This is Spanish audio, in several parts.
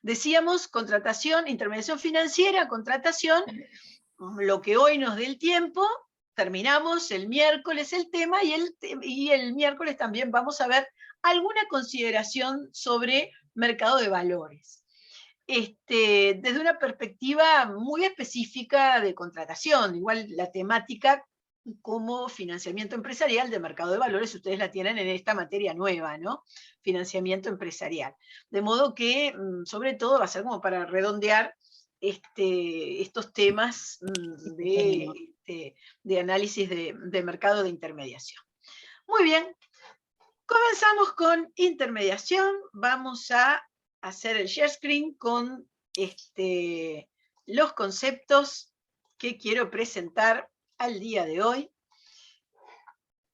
decíamos contratación, intermediación financiera, contratación, lo que hoy nos dé el tiempo. Terminamos el miércoles el tema y el miércoles también vamos a ver alguna consideración sobre mercado de valores. Desde una perspectiva muy específica de contratación, igual la temática como financiamiento empresarial de mercado de valores, ustedes la tienen en esta materia nueva, ¿no? Financiamiento empresarial. De modo que, sobre todo, va a ser como para redondear estos temas de análisis de mercado de intermediación. Muy bien, comenzamos con intermediación. Vamos a hacer el share screen con los conceptos que quiero presentar al día de hoy.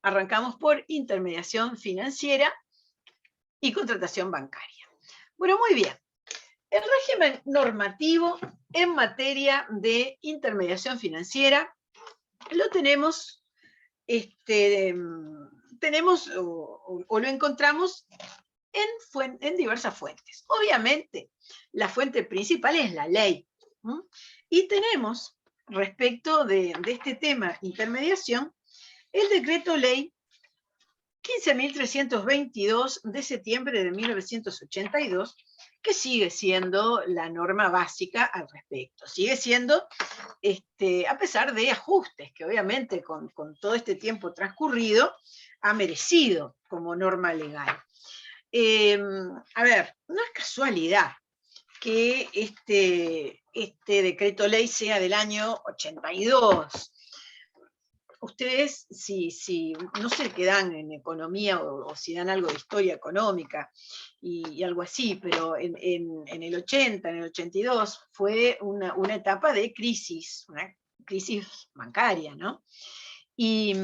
Arrancamos por intermediación financiera y contratación bancaria. Bueno, muy bien. El régimen normativo en materia de intermediación financiera lo tenemos, o lo encontramos en diversas fuentes. Obviamente, la fuente principal es la ley. Y tenemos, respecto de este tema, intermediación, el decreto ley 15.322 de septiembre de 1982, que sigue siendo la norma básica al respecto. Sigue siendo, a pesar de ajustes que obviamente con todo este tiempo transcurrido ha merecido como norma legal. A ver, no es casualidad que este decreto ley sea del año 82. Ustedes, si no sé qué dan en economía o si dan algo de historia económica y algo así, pero en el 80, en el 82, fue una etapa de crisis, una crisis bancaria, ¿no? Y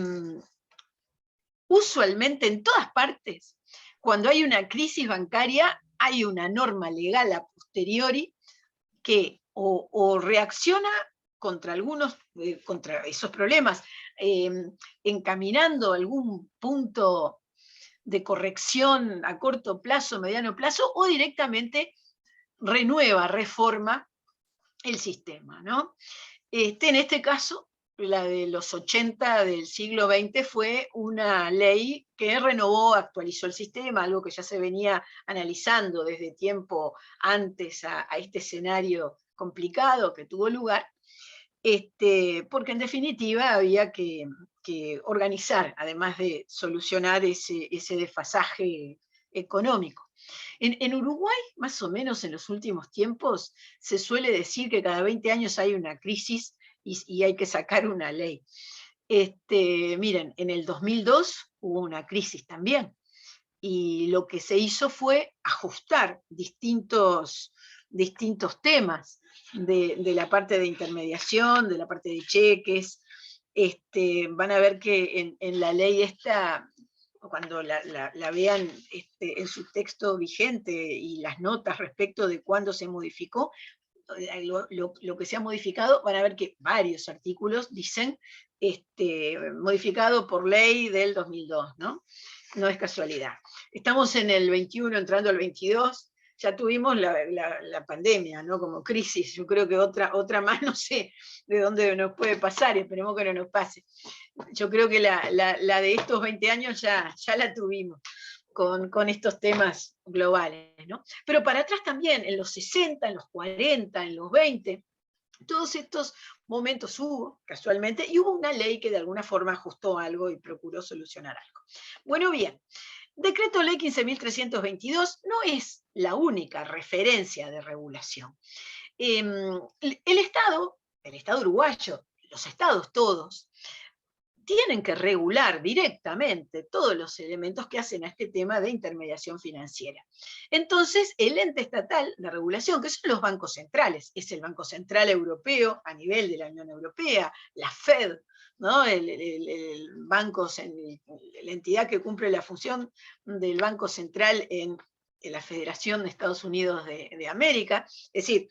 usualmente en todas partes, cuando hay una crisis bancaria, hay una norma legal a posteriori que o reacciona contra contra esos problemas, encaminando algún punto de corrección a corto plazo, mediano plazo, o directamente renueva, reforma el sistema, ¿no? En este caso, la de los 80 del siglo XX fue una ley que renovó, actualizó el sistema, algo que ya se venía analizando desde tiempo antes a este escenario complicado que tuvo lugar, porque en definitiva había que organizar, además de solucionar ese desfasaje económico. En Uruguay, más o menos en los últimos tiempos, se suele decir que cada 20 años hay una crisis y hay que sacar una ley. Miren, en el 2002 hubo una crisis también, y lo que se hizo fue ajustar distintos temas de la parte de intermediación, de la parte de cheques. Van a ver que en la ley esta, cuando la vean en su texto vigente y las notas respecto de cuándo se modificó, lo que se ha modificado, van a ver que varios artículos dicen modificado por ley del 2002, ¿no? No es casualidad. Estamos en el 21, entrando al 22, ya tuvimos la pandemia, ¿no? Como crisis, yo creo que otra más, no sé de dónde nos puede pasar, esperemos que no nos pase. Yo creo que la de estos 20 años ya la tuvimos con estos temas globales, ¿no? Pero para atrás también, en los 60, en los 40, en los 20, todos estos momentos hubo, casualmente, y hubo una ley que de alguna forma ajustó algo y procuró solucionar algo. Bueno, bien, Decreto Ley 15.322 no es la única referencia de regulación. El Estado uruguayo, los estados todos, tienen que regular directamente todos los elementos que hacen a este tema de intermediación financiera. Entonces, el ente estatal de regulación, que son los bancos centrales, es el Banco Central Europeo a nivel de la Unión Europea, la Fed, ¿no? La entidad que cumple la función del Banco Central en la Federación de Estados Unidos de América, es decir,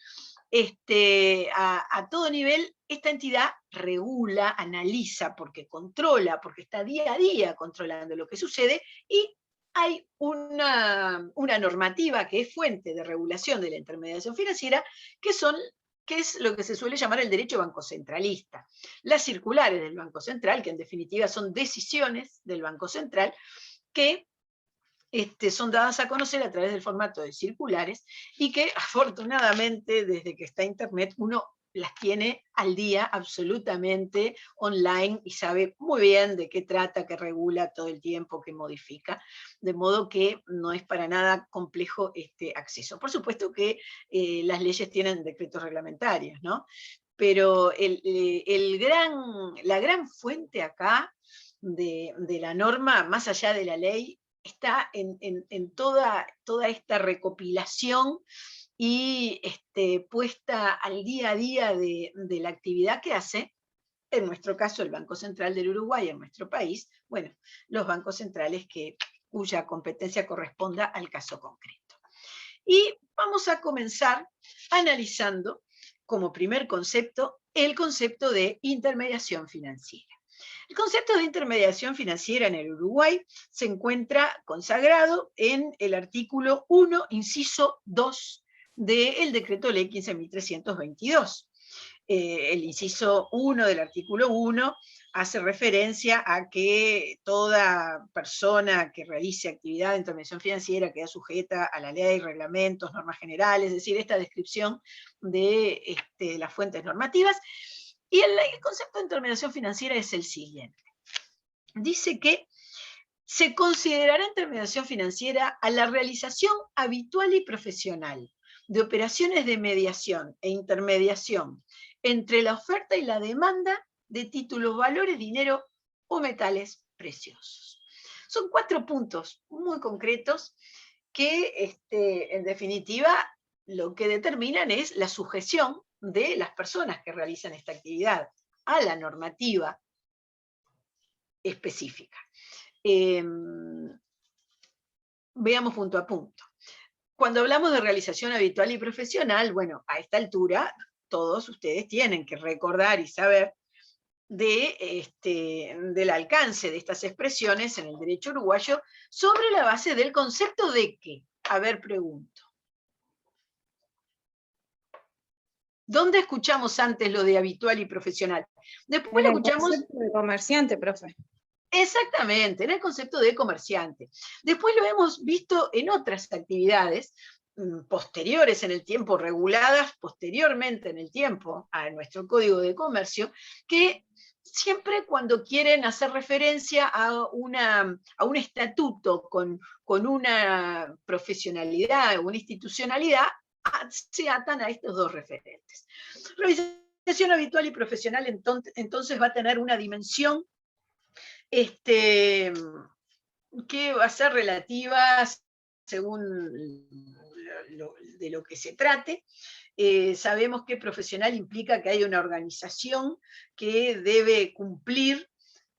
a todo nivel, esta entidad regula, analiza, porque controla, porque está día a día controlando lo que sucede, y hay una normativa que es fuente de regulación de la intermediación financiera, que es lo que se suele llamar el derecho bancocentralista. Las circulares del Banco Central, que en definitiva son decisiones del Banco Central, que son dadas a conocer a través del formato de circulares y que afortunadamente desde que está Internet uno las tiene al día absolutamente online y sabe muy bien de qué trata, qué regula todo el tiempo, qué modifica, de modo que no es para nada complejo este acceso. Por supuesto que las leyes tienen decretos reglamentarios, ¿no? Pero la gran fuente acá de la norma, más allá de la ley, está en toda esta recopilación y puesta al día a día de la actividad que hace, en nuestro caso el Banco Central del Uruguay, en nuestro país, bueno, los bancos centrales cuya competencia corresponda al caso concreto. Y vamos a comenzar analizando como primer concepto el concepto de intermediación financiera. El concepto de intermediación financiera en el Uruguay se encuentra consagrado en el artículo 1, inciso 2 del decreto ley 15.322. El inciso 1 del artículo 1 hace referencia a que toda persona que realice actividad de intervención financiera queda sujeta a la ley, reglamentos, normas generales, es decir, esta descripción de las fuentes normativas. Y el concepto de intermediación financiera es el siguiente. Dice que se considerará intermediación financiera a la realización habitual y profesional de operaciones de mediación e intermediación entre la oferta y la demanda de títulos, valores, dinero o metales preciosos. Son 4 puntos muy concretos que, en definitiva, lo que determinan es la sujeción de las personas que realizan esta actividad a la normativa específica. Veamos punto a punto. Cuando hablamos de realización habitual y profesional, bueno, a esta altura todos ustedes tienen que recordar y saber del alcance de estas expresiones en el derecho uruguayo sobre la base del concepto de ¿qué? A ver, pregunto. ¿Dónde escuchamos antes lo de habitual y profesional? Después lo escuchamos... En el concepto de comerciante, profe. Exactamente, en el concepto de comerciante. Después lo hemos visto en otras actividades posteriores en el tiempo, reguladas posteriormente en el tiempo a nuestro Código de Comercio, que siempre cuando quieren hacer referencia a un estatuto con una profesionalidad, una institucionalidad, se atan a estos dos referentes. Realización habitual y profesional entonces va a tener una dimensión que va a ser relativa según de lo que se trate. Sabemos que profesional implica que hay una organización que debe cumplir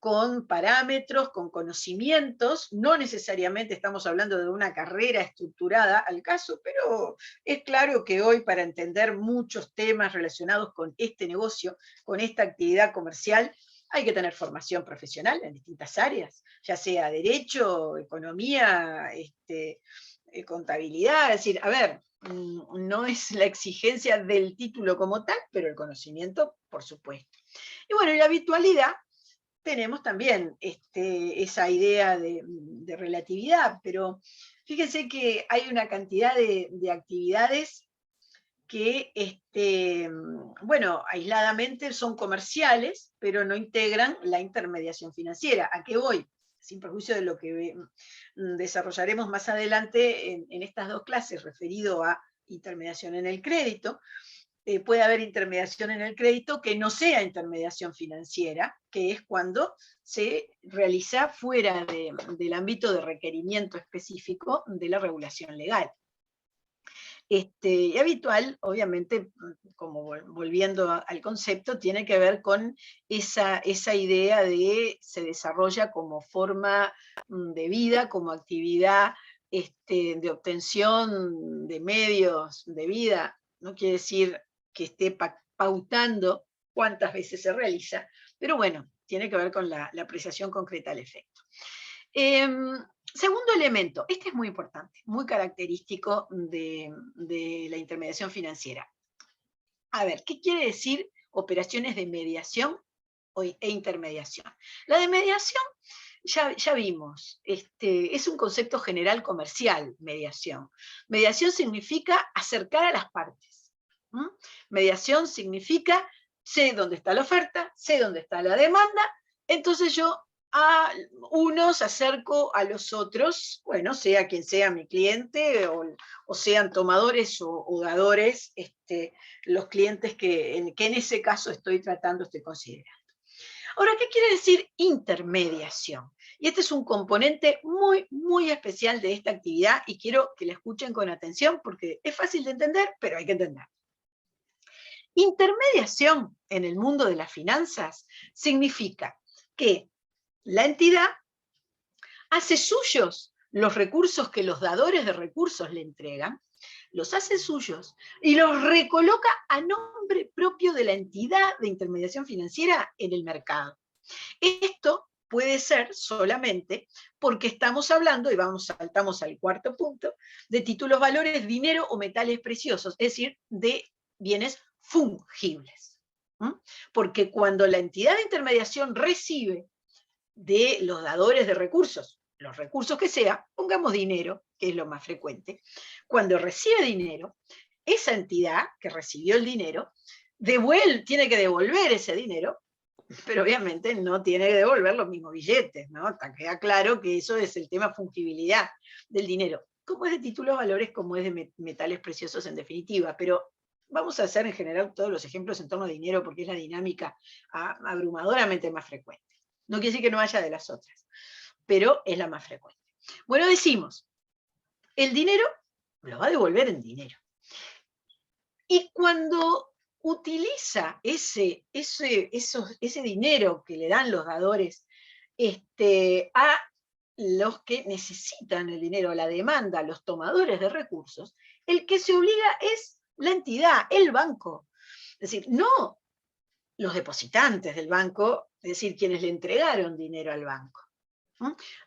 con parámetros, con conocimientos, no necesariamente estamos hablando de una carrera estructurada al caso, pero es claro que hoy para entender muchos temas relacionados con este negocio, con esta actividad comercial, hay que tener formación profesional en distintas áreas, ya sea derecho, economía, contabilidad, es decir, a ver, no es la exigencia del título como tal, pero el conocimiento, por supuesto. Y bueno, y la habitualidad, tenemos también esa idea de relatividad, pero fíjense que hay una cantidad de actividades que, bueno, aisladamente son comerciales, pero no integran la intermediación financiera. ¿A qué voy? Sin perjuicio de lo que desarrollaremos más adelante en estas dos clases referido a intermediación en el crédito, puede haber intermediación en el crédito que no sea intermediación financiera, que es cuando se realiza fuera del ámbito de requerimiento específico de la regulación legal. Y habitual, obviamente, como volviendo al concepto, tiene que ver con esa idea de se desarrolla como forma de vida, como actividad de obtención de medios de vida. No quiere decir que esté pautando cuántas veces se realiza, pero bueno, tiene que ver con la apreciación concreta del efecto. Segundo elemento, este es muy importante, muy característico de la intermediación financiera. A ver, ¿qué quiere decir operaciones de mediación e intermediación? La de mediación, ya vimos, es un concepto general comercial, mediación. Mediación significa acercar a las partes. Mediación significa, sé dónde está la oferta, sé dónde está la demanda, entonces yo a unos acerco a los otros, bueno, sea quien sea mi cliente, o sean tomadores o dadores, los clientes que en ese caso estoy tratando, estoy considerando. Ahora, ¿qué quiere decir intermediación? Y este es un componente muy, muy especial de esta actividad y quiero que la escuchen con atención porque es fácil de entender, pero hay que entender. Intermediación en el mundo de las finanzas significa que la entidad hace suyos los recursos que los dadores de recursos le entregan, los hace suyos y los recoloca a nombre propio de la entidad de intermediación financiera en el mercado. Esto puede ser solamente porque estamos hablando, y saltamos al cuarto punto, de títulos, valores, dinero o metales preciosos, es decir, de bienes fungibles. Porque cuando la entidad de intermediación recibe de los dadores de recursos, los recursos que sea, pongamos dinero, que es lo más frecuente, cuando recibe dinero, esa entidad que recibió el dinero tiene que devolver ese dinero, pero obviamente no tiene que devolver los mismos billetes, ¿no? Queda claro que eso es el tema fungibilidad del dinero, como es de títulos, valores, como es de metales preciosos en definitiva, pero vamos a hacer en general todos los ejemplos en torno a dinero porque es la dinámica abrumadoramente más frecuente. No quiere decir que no haya de las otras, pero es la más frecuente. Bueno, decimos, el dinero lo va a devolver en dinero. Y cuando utiliza ese dinero que le dan los dadores a los que necesitan el dinero, la demanda, los tomadores de recursos, el que se obliga es la entidad, el banco. Es decir, no los depositantes del banco, es decir, quienes le entregaron dinero al banco.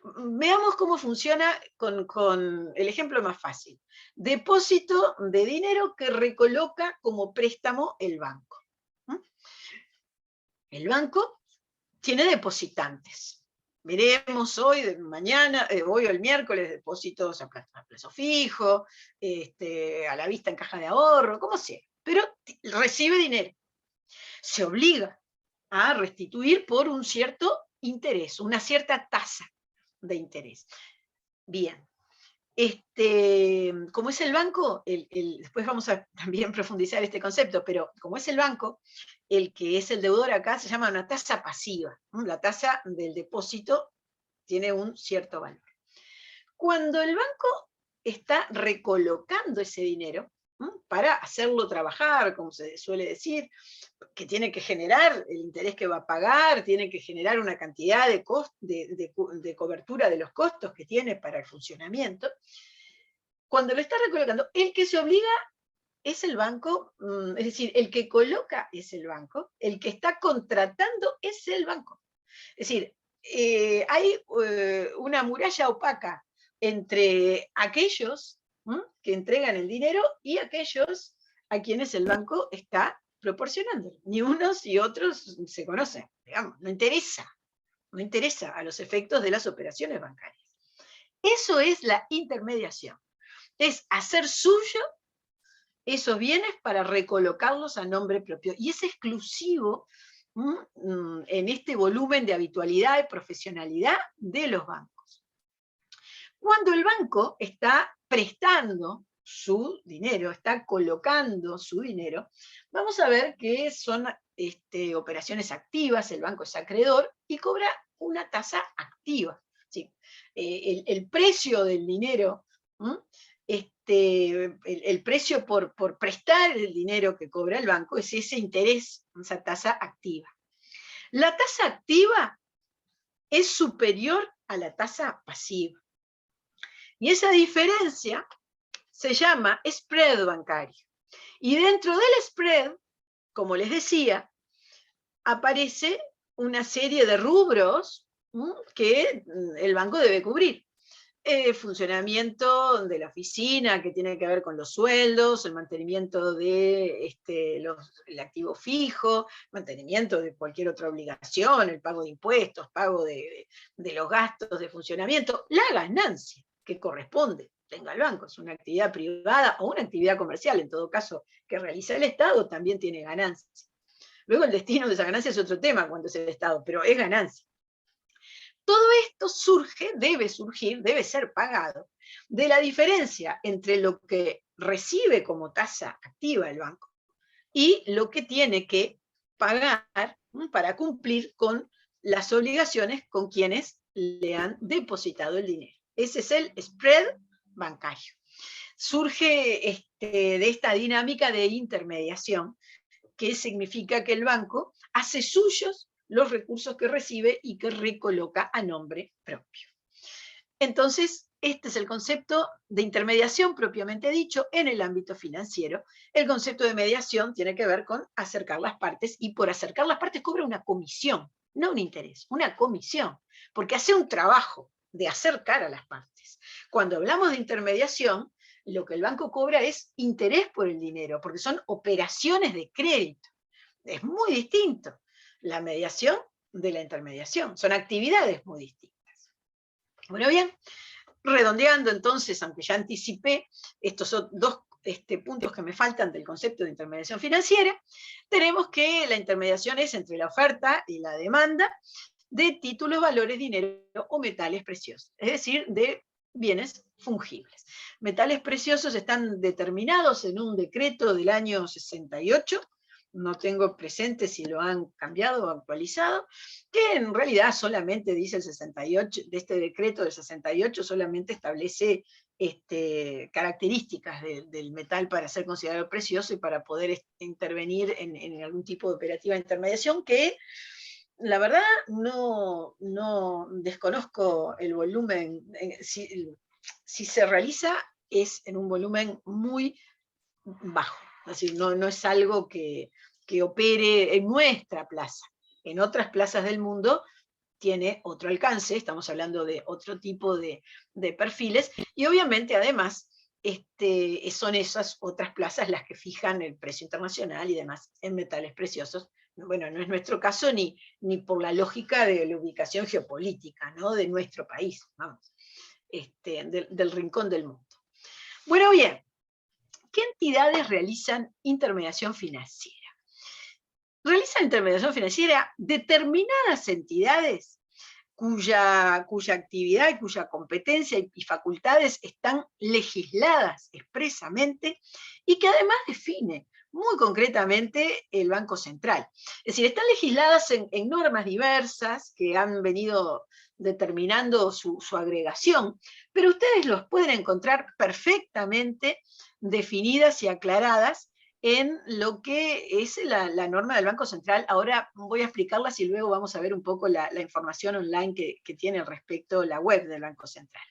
Veamos cómo funciona con el ejemplo más fácil. Depósito de dinero que recoloca como préstamo el banco. El banco tiene depositantes. Veremos hoy, mañana, hoy o el miércoles, depósitos a plazo fijo, a la vista en caja de ahorro, como sea. Pero recibe dinero. Se obliga a restituir por un cierto interés, una cierta tasa de interés. Bien. Como es el banco, después vamos a también profundizar este concepto, pero como es el banco, el que es el deudor acá se llama una tasa pasiva. La tasa del depósito tiene un cierto valor. Cuando el banco está recolocando ese dinero, para hacerlo trabajar, como se suele decir, que tiene que generar el interés que va a pagar, tiene que generar una cantidad de cobertura de los costos que tiene para el funcionamiento. Cuando lo está recolocando, el que se obliga es el banco, es decir, el que coloca es el banco, el que está contratando es el banco. Es decir, hay una muralla opaca entre aquellos que entregan el dinero y aquellos a quienes el banco está proporcionando. Ni unos y otros se conocen, digamos, no interesa a los efectos de las operaciones bancarias. Eso es la intermediación, es hacer suyo esos bienes para recolocarlos a nombre propio, y es exclusivo en este volumen de habitualidad y profesionalidad de los bancos. Cuando el banco está prestando su dinero, está colocando su dinero, vamos a ver que son operaciones activas, el banco es acreedor y cobra una tasa activa. ¿Sí? El precio del dinero, el precio por prestar el dinero que cobra el banco es ese interés, esa tasa activa. La tasa activa es superior a la tasa pasiva. Y esa diferencia se llama spread bancario. Y dentro del spread, como les decía, aparece una serie de rubros que el banco debe cubrir. Funcionamiento de la oficina, que tiene que ver con los sueldos, el mantenimiento de el activo fijo, mantenimiento de cualquier otra obligación, el pago de impuestos, pago de los gastos de funcionamiento, la ganancia que corresponde tenga el banco, es una actividad privada o una actividad comercial, en todo caso, que realiza el Estado, también tiene ganancia. Luego el destino de esa ganancia es otro tema cuando es el Estado, pero es ganancia. Todo esto debe surgir, debe ser pagado de la diferencia entre lo que recibe como tasa activa el banco y lo que tiene que pagar para cumplir con las obligaciones con quienes le han depositado el dinero. Ese es el spread bancario. Surge de esta dinámica de intermediación, que significa que el banco hace suyos los recursos que recibe y que recoloca a nombre propio. Entonces, este es el concepto de intermediación propiamente dicho en el ámbito financiero. El concepto de mediación tiene que ver con acercar las partes, y por acercar las partes cobra una comisión, no un interés, una comisión, porque hace un trabajo de acercar a las partes. Cuando hablamos de intermediación, lo que el banco cobra es interés por el dinero, porque son operaciones de crédito. Es muy distinto la mediación de la intermediación, son actividades muy distintas. Bueno, bien, redondeando entonces, aunque ya anticipé, estos son dos puntos que me faltan del concepto de intermediación financiera, tenemos que la intermediación es entre la oferta y la demanda de títulos, valores, dinero o metales preciosos, es decir, de bienes fungibles. Metales preciosos están determinados en un decreto del año 68, no tengo presente si lo han cambiado o actualizado, que en realidad solamente dice el 68, de este decreto del 68 solamente establece características del metal para ser considerado precioso y para poder intervenir en algún tipo de operativa de intermediación, que la verdad no desconozco el volumen, si se realiza es en un volumen muy bajo, es decir, no es algo que opere en nuestra plaza. En otras plazas del mundo tiene otro alcance, estamos hablando de otro tipo de perfiles, y obviamente además son esas otras plazas las que fijan el precio internacional y demás en metales preciosos. Bueno, no es nuestro caso ni por la lógica de la ubicación geopolítica, ¿no?, de nuestro país, vamos, del rincón del mundo. Bueno, bien, ¿qué entidades realizan intermediación financiera? Realizan intermediación financiera determinadas entidades cuya actividad y cuya competencia y facultades están legisladas expresamente, y que además define muy concretamente el Banco Central. Es decir, están legisladas en normas diversas que han venido determinando su agregación, pero ustedes los pueden encontrar perfectamente definidas y aclaradas en lo que es la norma del Banco Central. Ahora voy a explicarlas y luego vamos a ver un poco la información online que tiene al respecto la web del Banco Central.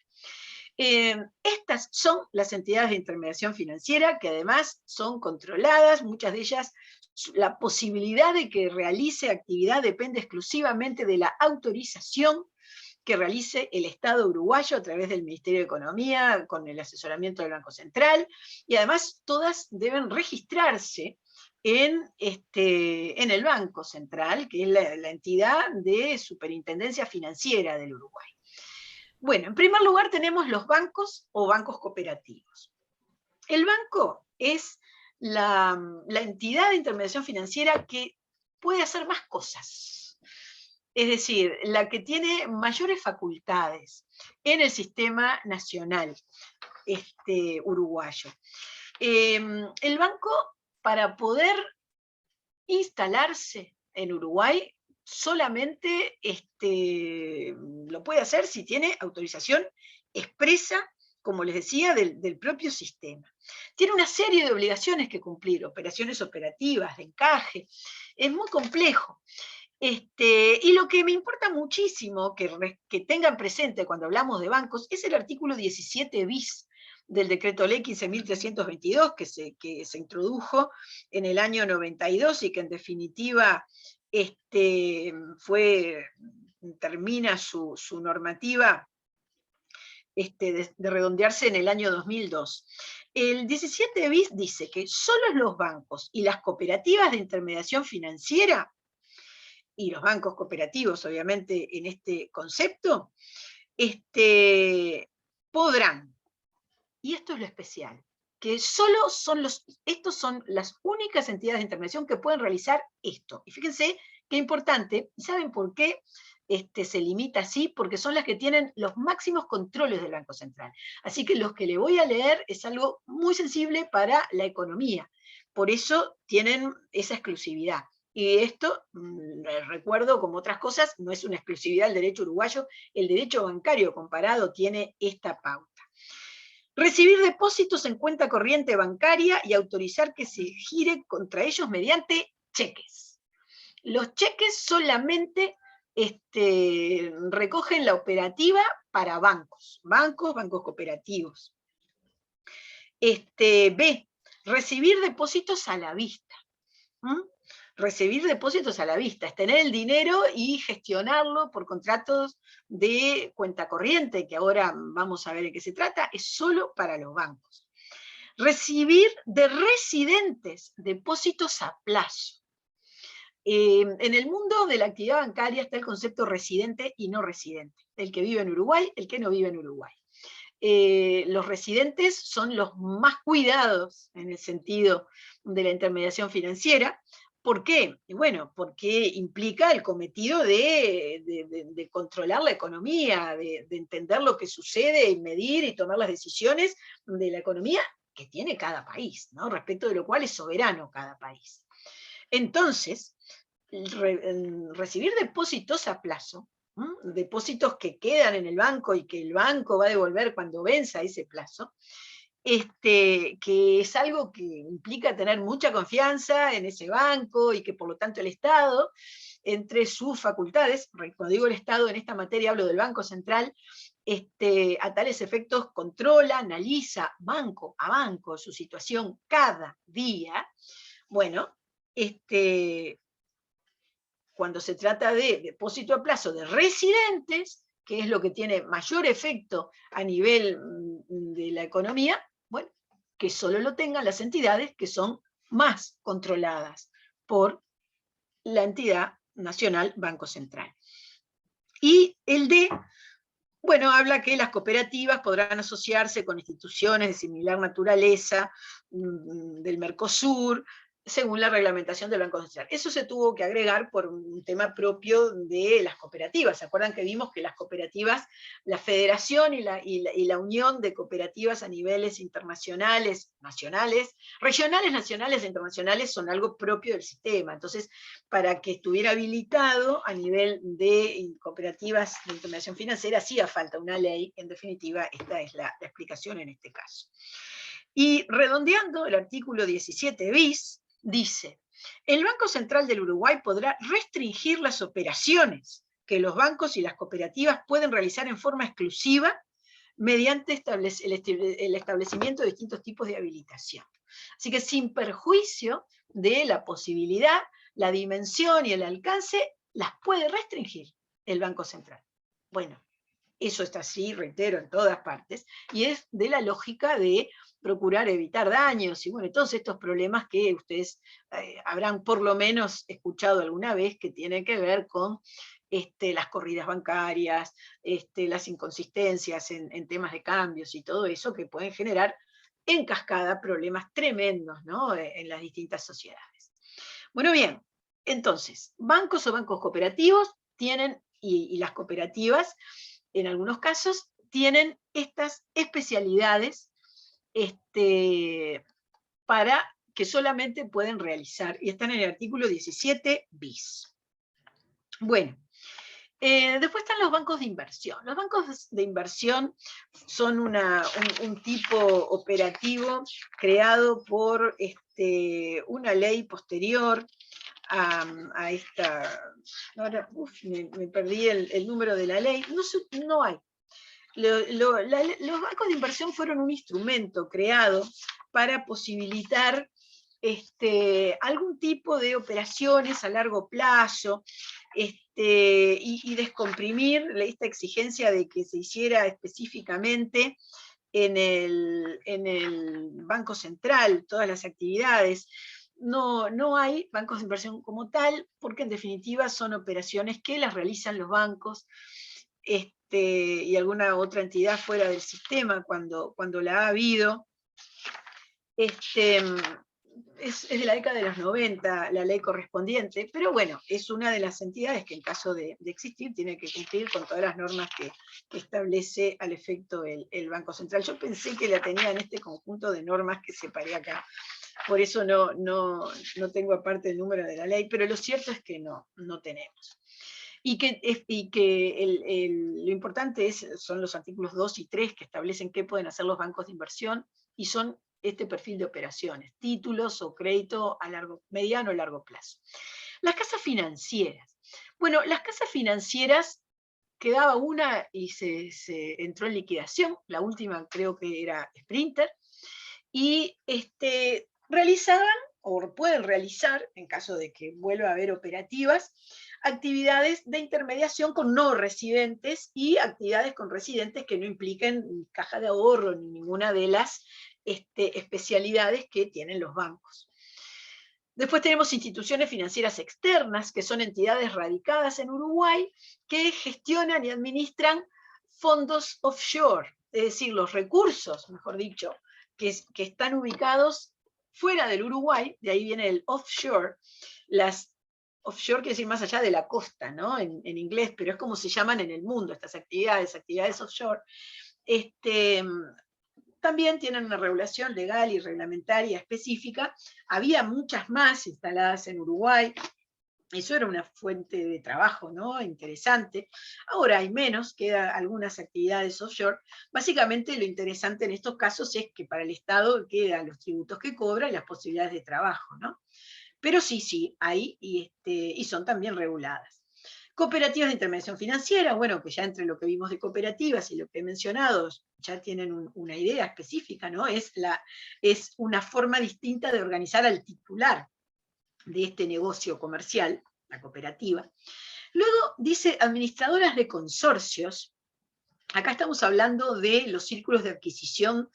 Estas son las entidades de intermediación financiera, que además son controladas, muchas de ellas, la posibilidad de que realice actividad depende exclusivamente de la autorización que realice el Estado uruguayo a través del Ministerio de Economía, con el asesoramiento del Banco Central, y además todas deben registrarse en el Banco Central, que es la entidad de superintendencia financiera del Uruguay. Bueno, en primer lugar tenemos los bancos o bancos cooperativos. El banco es la entidad de intermediación financiera que puede hacer más cosas. Es decir, la que tiene mayores facultades en el sistema nacional uruguayo. El banco, para poder instalarse en Uruguay, solamente lo puede hacer si tiene autorización expresa, como les decía, del propio sistema. Tiene una serie de obligaciones que cumplir, operaciones operativas, de encaje, es muy complejo. Y lo que me importa muchísimo que tengan presente cuando hablamos de bancos es el artículo 17 bis del decreto ley 15.322 que se introdujo en el año 92 y que en definitiva termina su normativa de redondearse en el año 2002. El 17 bis dice que solo los bancos y las cooperativas de intermediación financiera, y los bancos cooperativos, obviamente, en este concepto, podrán, y esto es lo especial, que solo estos son las únicas entidades de intermediación que pueden realizar esto. Y fíjense qué importante, ¿y saben por qué se limita así? Porque son las que tienen los máximos controles del Banco Central. Así que los que le voy a leer es algo muy sensible para la economía. Por eso tienen esa exclusividad. Y esto, les recuerdo, como otras cosas, no es una exclusividad del derecho uruguayo, el derecho bancario comparado tiene esta pauta. Recibir depósitos en cuenta corriente bancaria y autorizar que se gire contra ellos mediante cheques. Los cheques solamente recogen la operativa para bancos cooperativos. B, recibir depósitos a la vista. Recibir depósitos a la vista, es tener el dinero y gestionarlo por contratos de cuenta corriente, que ahora vamos a ver de qué se trata, es solo para los bancos. Recibir de residentes depósitos a plazo. En el mundo de la actividad bancaria está el concepto residente y no residente, el que vive en Uruguay, el que no vive en Uruguay. Los residentes son los más cuidados en el sentido de la intermediación financiera. ¿Por qué? Bueno, porque implica el cometido de controlar la economía, de entender lo que sucede, y medir y tomar las decisiones de la economía que tiene cada país, ¿no? Respecto de lo cual es soberano cada país. Entonces, recibir depósitos a plazo, depósitos que quedan en el banco y que el banco va a devolver cuando venza ese plazo, que es algo que implica tener mucha confianza en ese banco y que por lo tanto el Estado, entre sus facultades, cuando digo el Estado en esta materia hablo del Banco Central, a tales efectos controla, analiza banco a banco su situación cada día. Bueno, cuando se trata de depósito a plazo de residentes, que es lo que tiene mayor efecto a nivel de la economía, bueno, que solo lo tengan las entidades que son más controladas por la entidad nacional Banco Central. Y el D, bueno, habla que las cooperativas podrán asociarse con instituciones de similar naturaleza del Mercosur, según la reglamentación del Banco Central. Eso se tuvo que agregar por un tema propio de las cooperativas. ¿Se acuerdan que vimos que las cooperativas, la federación y la unión de cooperativas a niveles internacionales, nacionales, regionales, nacionales e internacionales son algo propio del sistema? Entonces, para que estuviera habilitado a nivel de cooperativas de intermediación financiera, hacía falta una ley. En definitiva, esta es la explicación en este caso. Y redondeando, el artículo 17 bis, dice, el Banco Central del Uruguay podrá restringir las operaciones que los bancos y las cooperativas pueden realizar en forma exclusiva mediante el establecimiento de distintos tipos de habilitación. Así que sin perjuicio de la posibilidad, la dimensión y el alcance, las puede restringir el Banco Central. Bueno, eso está así, reitero, en todas partes, y es de la lógica de procurar evitar daños, y bueno, todos estos problemas que ustedes habrán por lo menos escuchado alguna vez, que tienen que ver con las corridas bancarias, las inconsistencias en temas de cambios y todo eso, que pueden generar en cascada problemas tremendos, ¿no?, en las distintas sociedades. Bueno, bien, entonces, bancos o bancos cooperativos tienen, y las cooperativas, en algunos casos, tienen estas especialidades para que solamente pueden realizar, y están en el artículo 17 bis. Bueno, después están los bancos de inversión. Los bancos de inversión son un tipo operativo creado por una ley posterior a esta. Ahora, me perdí el número de la ley. No hay. Los bancos de inversión fueron un instrumento creado para posibilitar algún tipo de operaciones a largo plazo, y descomprimir esta exigencia de que se hiciera específicamente en el Banco Central todas las actividades. No hay bancos de inversión como tal, porque en definitiva son operaciones que las realizan los bancos y alguna otra entidad fuera del sistema cuando la ha habido. Es de la década de los 90 la ley correspondiente, pero bueno, es una de las entidades que en caso de existir tiene que cumplir con todas las normas que establece al efecto el Banco Central. Yo pensé que la tenía en este conjunto de normas que separé acá, por eso no tengo aparte el número de la ley, pero lo cierto es que no tenemos. Y que lo importante son los artículos 2 y 3 que establecen qué pueden hacer los bancos de inversión, y son este perfil de operaciones, títulos o crédito a mediano o largo plazo. Las casas financieras. Bueno, las casas financieras, quedaba una y se entró en liquidación, la última creo que era Sprinter, y realizaban, o pueden realizar, en caso de que vuelva a haber operativas, actividades de intermediación con no residentes y actividades con residentes que no impliquen caja de ahorro ni ninguna de las especialidades que tienen los bancos. Después tenemos instituciones financieras externas, que son entidades radicadas en Uruguay, que gestionan y administran fondos offshore, es decir, los recursos, mejor dicho, que están ubicados fuera del Uruguay, de ahí viene el offshore. Las offshore quiere decir más allá de la costa, ¿no? En inglés, pero es como se llaman en el mundo estas actividades offshore. También tienen una regulación legal y reglamentaria específica. Había muchas más instaladas en Uruguay. Eso era una fuente de trabajo, ¿no? Interesante. Ahora hay menos, quedan algunas actividades offshore. Básicamente lo interesante en estos casos es que para el Estado quedan los tributos que cobra y las posibilidades de trabajo, ¿no? Pero sí, hay, y son también reguladas. Cooperativas de intermediación financiera, bueno, que ya entre lo que vimos de cooperativas y lo que he mencionado, ya tienen una idea específica, ¿no? Es una forma distinta de organizar al titular de este negocio comercial, la cooperativa. Luego dice administradoras de consorcios. Acá estamos hablando de los círculos de adquisición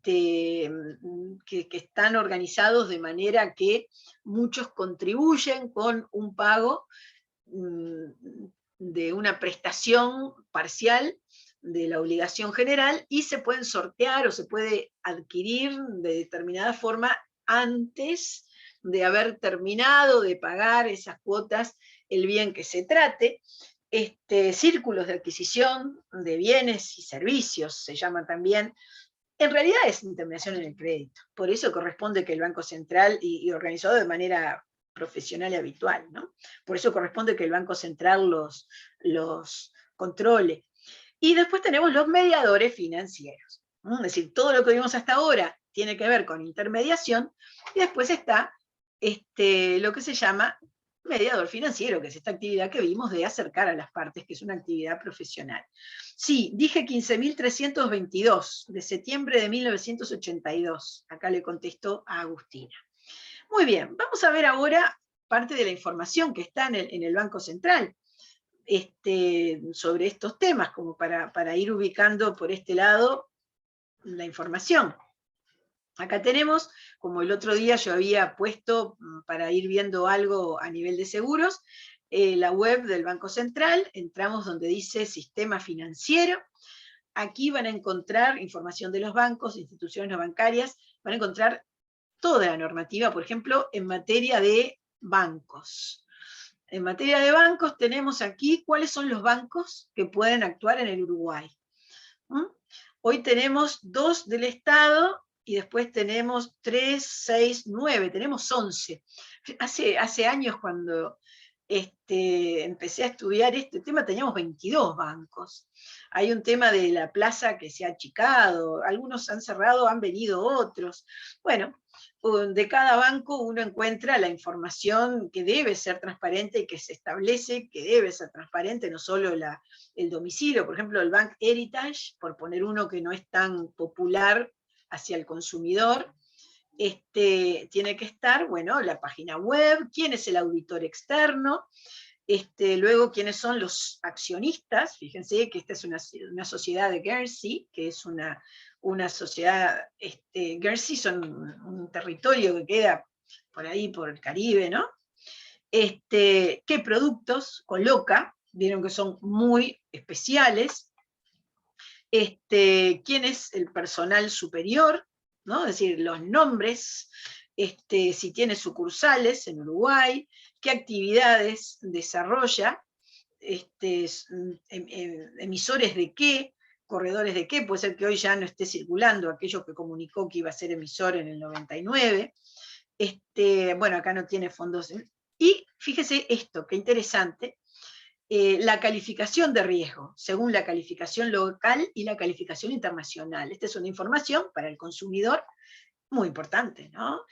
que están organizados de manera que muchos contribuyen con un pago de una prestación parcial de la obligación general, y se pueden sortear o se puede adquirir de determinada forma antes de haber terminado de pagar esas cuotas el bien que se trate. Círculos de adquisición de bienes y servicios se llaman también. En realidad es intermediación en el crédito, por eso corresponde que el Banco Central, y organizado de manera profesional y habitual, ¿no? Por eso corresponde que el Banco Central los controle. Y después tenemos los mediadores financieros, ¿no? Es decir, todo lo que vimos hasta ahora tiene que ver con intermediación, y después está lo que se llama mediador financiero, que es esta actividad que vimos de acercar a las partes, que es una actividad profesional. Sí, dije 15.322, de septiembre de 1982. Acá le contestó a Agustina. Muy bien, vamos a ver ahora parte de la información que está en el Banco Central sobre estos temas, como para ir ubicando por este lado la información. Acá tenemos, como el otro día yo había puesto para ir viendo algo a nivel de seguros, la web del Banco Central. Entramos donde dice Sistema Financiero. Aquí van a encontrar información de los bancos, instituciones no bancarias, van a encontrar toda la normativa, por ejemplo, en materia de bancos. En materia de bancos tenemos aquí cuáles son los bancos que pueden actuar en el Uruguay. Hoy tenemos 2 del Estado, y después tenemos 3, 6, 9, tenemos 11. Hace años, cuando empecé a estudiar este tema, teníamos 22 bancos. Hay un tema de la plaza que se ha achicado, algunos han cerrado, han venido otros. Bueno, de cada banco uno encuentra la información que debe ser transparente y que se establece que debe ser transparente, no solo el domicilio. Por ejemplo, el Bank Heritage, por poner uno que no es tan popular hacia el consumidor, tiene que estar, bueno, la página web, quién es el auditor externo, Luego, ¿quiénes son los accionistas? Fíjense que esta es una sociedad de Guernsey, que es una sociedad, Guernsey son un territorio que queda por ahí, por el Caribe, ¿no? ¿Qué productos coloca? Vieron que son muy especiales. ¿Quién es el personal superior? ¿No? Es decir, los nombres, si tiene sucursales en Uruguay, qué actividades desarrolla, emisores de qué, corredores de qué, puede ser que hoy ya no esté circulando aquello que comunicó que iba a ser emisor en el 99. Bueno, acá no tiene fondos. Y fíjese esto, qué interesante, la calificación de riesgo, según la calificación local y la calificación internacional. Esta es una información para el consumidor muy importante, ¿no?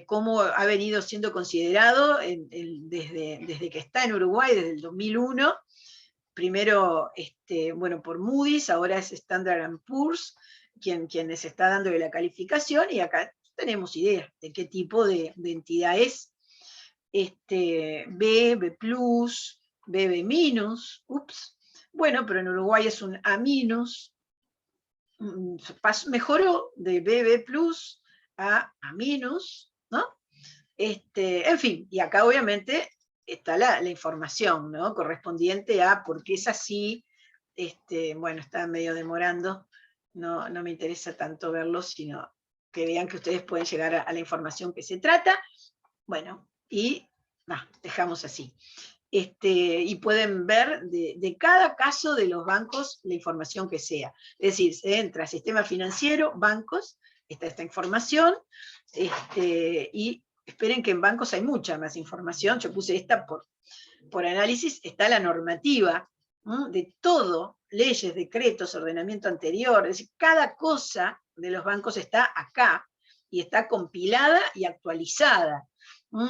Cómo ha venido siendo considerado desde que está en Uruguay, desde el 2001, primero, bueno, por Moody's, ahora es Standard & Poor's, quien les está dando la calificación, y acá tenemos idea de qué tipo de entidad es. B, B+, BB-, ups, bueno, pero en Uruguay es un A-, mejoró de BB+ a A-, ¿no? En fin, y acá obviamente está la información, ¿no? Correspondiente a por qué es así. Bueno, está medio demorando, no me interesa tanto verlo, sino que vean que ustedes pueden llegar a la información que se trata. Bueno, y dejamos así. Y pueden ver de cada caso de los bancos la información que sea. Es decir, se entra a sistema financiero, bancos, está esta información, y esperen que en bancos hay mucha más información. Yo puse esta por análisis. Está la normativa, ¿no? De todo, leyes, decretos, ordenamiento anterior, es decir, cada cosa de los bancos está acá, y está compilada y actualizada,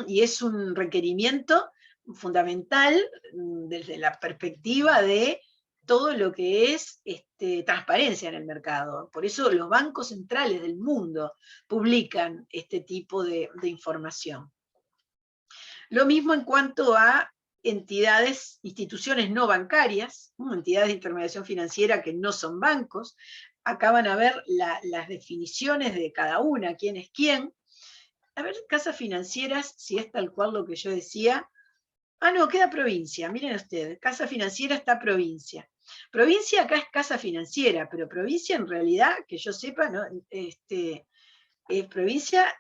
y es un requerimiento fundamental desde la perspectiva de todo lo que es transparencia en el mercado. Por eso los bancos centrales del mundo publican este tipo de información. Lo mismo en cuanto a entidades, instituciones no bancarias, entidades de intermediación financiera que no son bancos. Acá van a ver las definiciones de cada una, quién es quién. A ver, casas financieras, si es tal cual lo que yo decía. No, queda provincia, miren ustedes, casa financiera está provincia. Provincia acá es casa financiera, pero provincia en realidad, que yo sepa, ¿no? Provincia,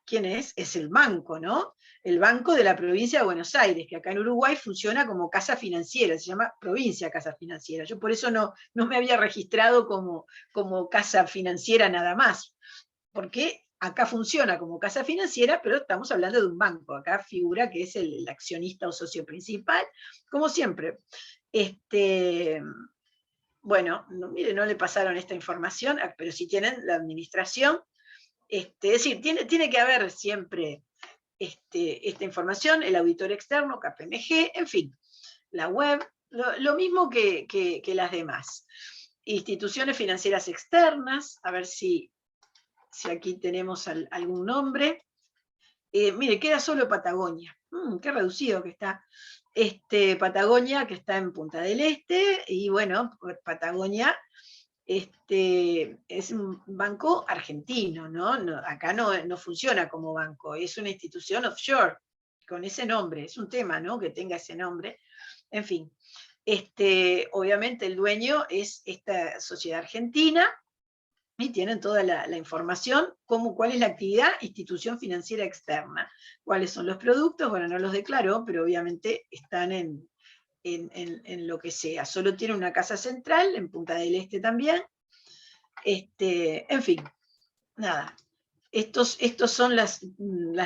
¿quién es? Es el banco, ¿no? El Banco de la Provincia de Buenos Aires, que acá en Uruguay funciona como casa financiera, se llama Provincia Casa Financiera. Yo por eso no me había registrado como casa financiera nada más, porque acá funciona como casa financiera, pero estamos hablando de un banco. Acá figura que es el accionista o socio principal, como siempre. Bueno, mire, no le pasaron esta información, pero si tienen la administración, es decir, tiene que haber siempre esta información, el auditor externo, KPMG, en fin, la web, lo mismo que las demás. Instituciones financieras externas, a ver si aquí tenemos algún nombre. Mire, queda solo Patagonia. Qué reducido que está. Patagonia, que está en Punta del Este, y bueno, Patagonia es un banco argentino, ¿no? Acá no funciona como banco, es una institución offshore, con ese nombre, es un tema, ¿no? Que tenga ese nombre. En fin, obviamente el dueño es esta sociedad argentina, y tienen toda la información, cuál es la actividad, institución financiera externa, cuáles son los productos. Bueno, no los declaró, pero obviamente están en lo que sea. Solo tiene una casa central, en Punta del Este también. En fin, nada. Estos son las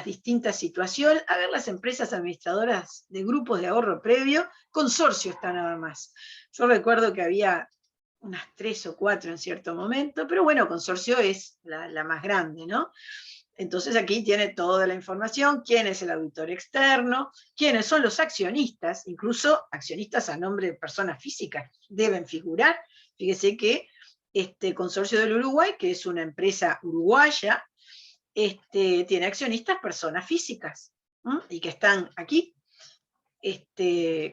distintas situaciones. A ver, las empresas administradoras de grupos de ahorro previo, consorcio está nada más. Yo recuerdo que había unas 3 o 4 en cierto momento, pero bueno, consorcio es la más grande, ¿no? Entonces aquí tiene toda la información, quién es el auditor externo, quiénes son los accionistas, incluso accionistas a nombre de personas físicas deben figurar. Fíjese que Consorcio del Uruguay, que es una empresa uruguaya, tiene accionistas personas físicas, y que están aquí.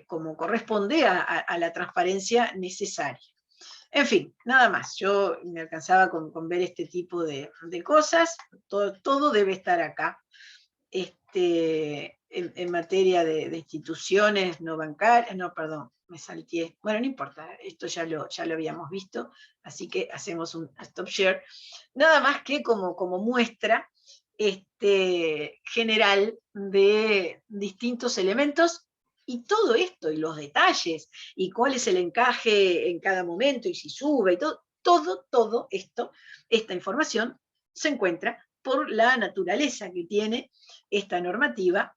como corresponde a la transparencia necesaria. En fin, nada más, yo me alcanzaba con ver este tipo de cosas, todo debe estar acá. En materia de instituciones no bancarias, no, perdón, me salteé, bueno, no importa, esto ya lo habíamos visto, así que hacemos un stop share, nada más que como muestra general de distintos elementos, y todo esto, y los detalles, y cuál es el encaje en cada momento, y si sube, y todo esto, esta información, se encuentra por la naturaleza que tiene esta normativa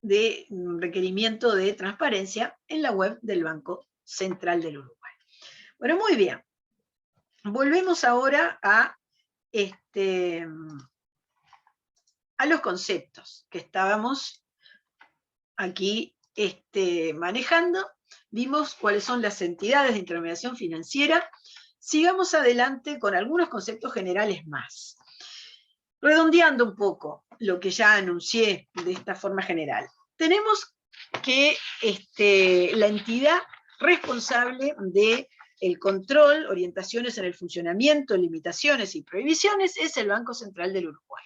de requerimiento de transparencia en la web del Banco Central del Uruguay. Bueno, muy bien. Volvemos ahora a los conceptos que estábamos aquí manejando. Vimos cuáles son las entidades de intermediación financiera. Sigamos adelante con algunos conceptos generales más. Redondeando un poco lo que ya anuncié de esta forma general, tenemos que la entidad responsable del control, orientaciones en el funcionamiento, limitaciones y prohibiciones es el Banco Central del Uruguay.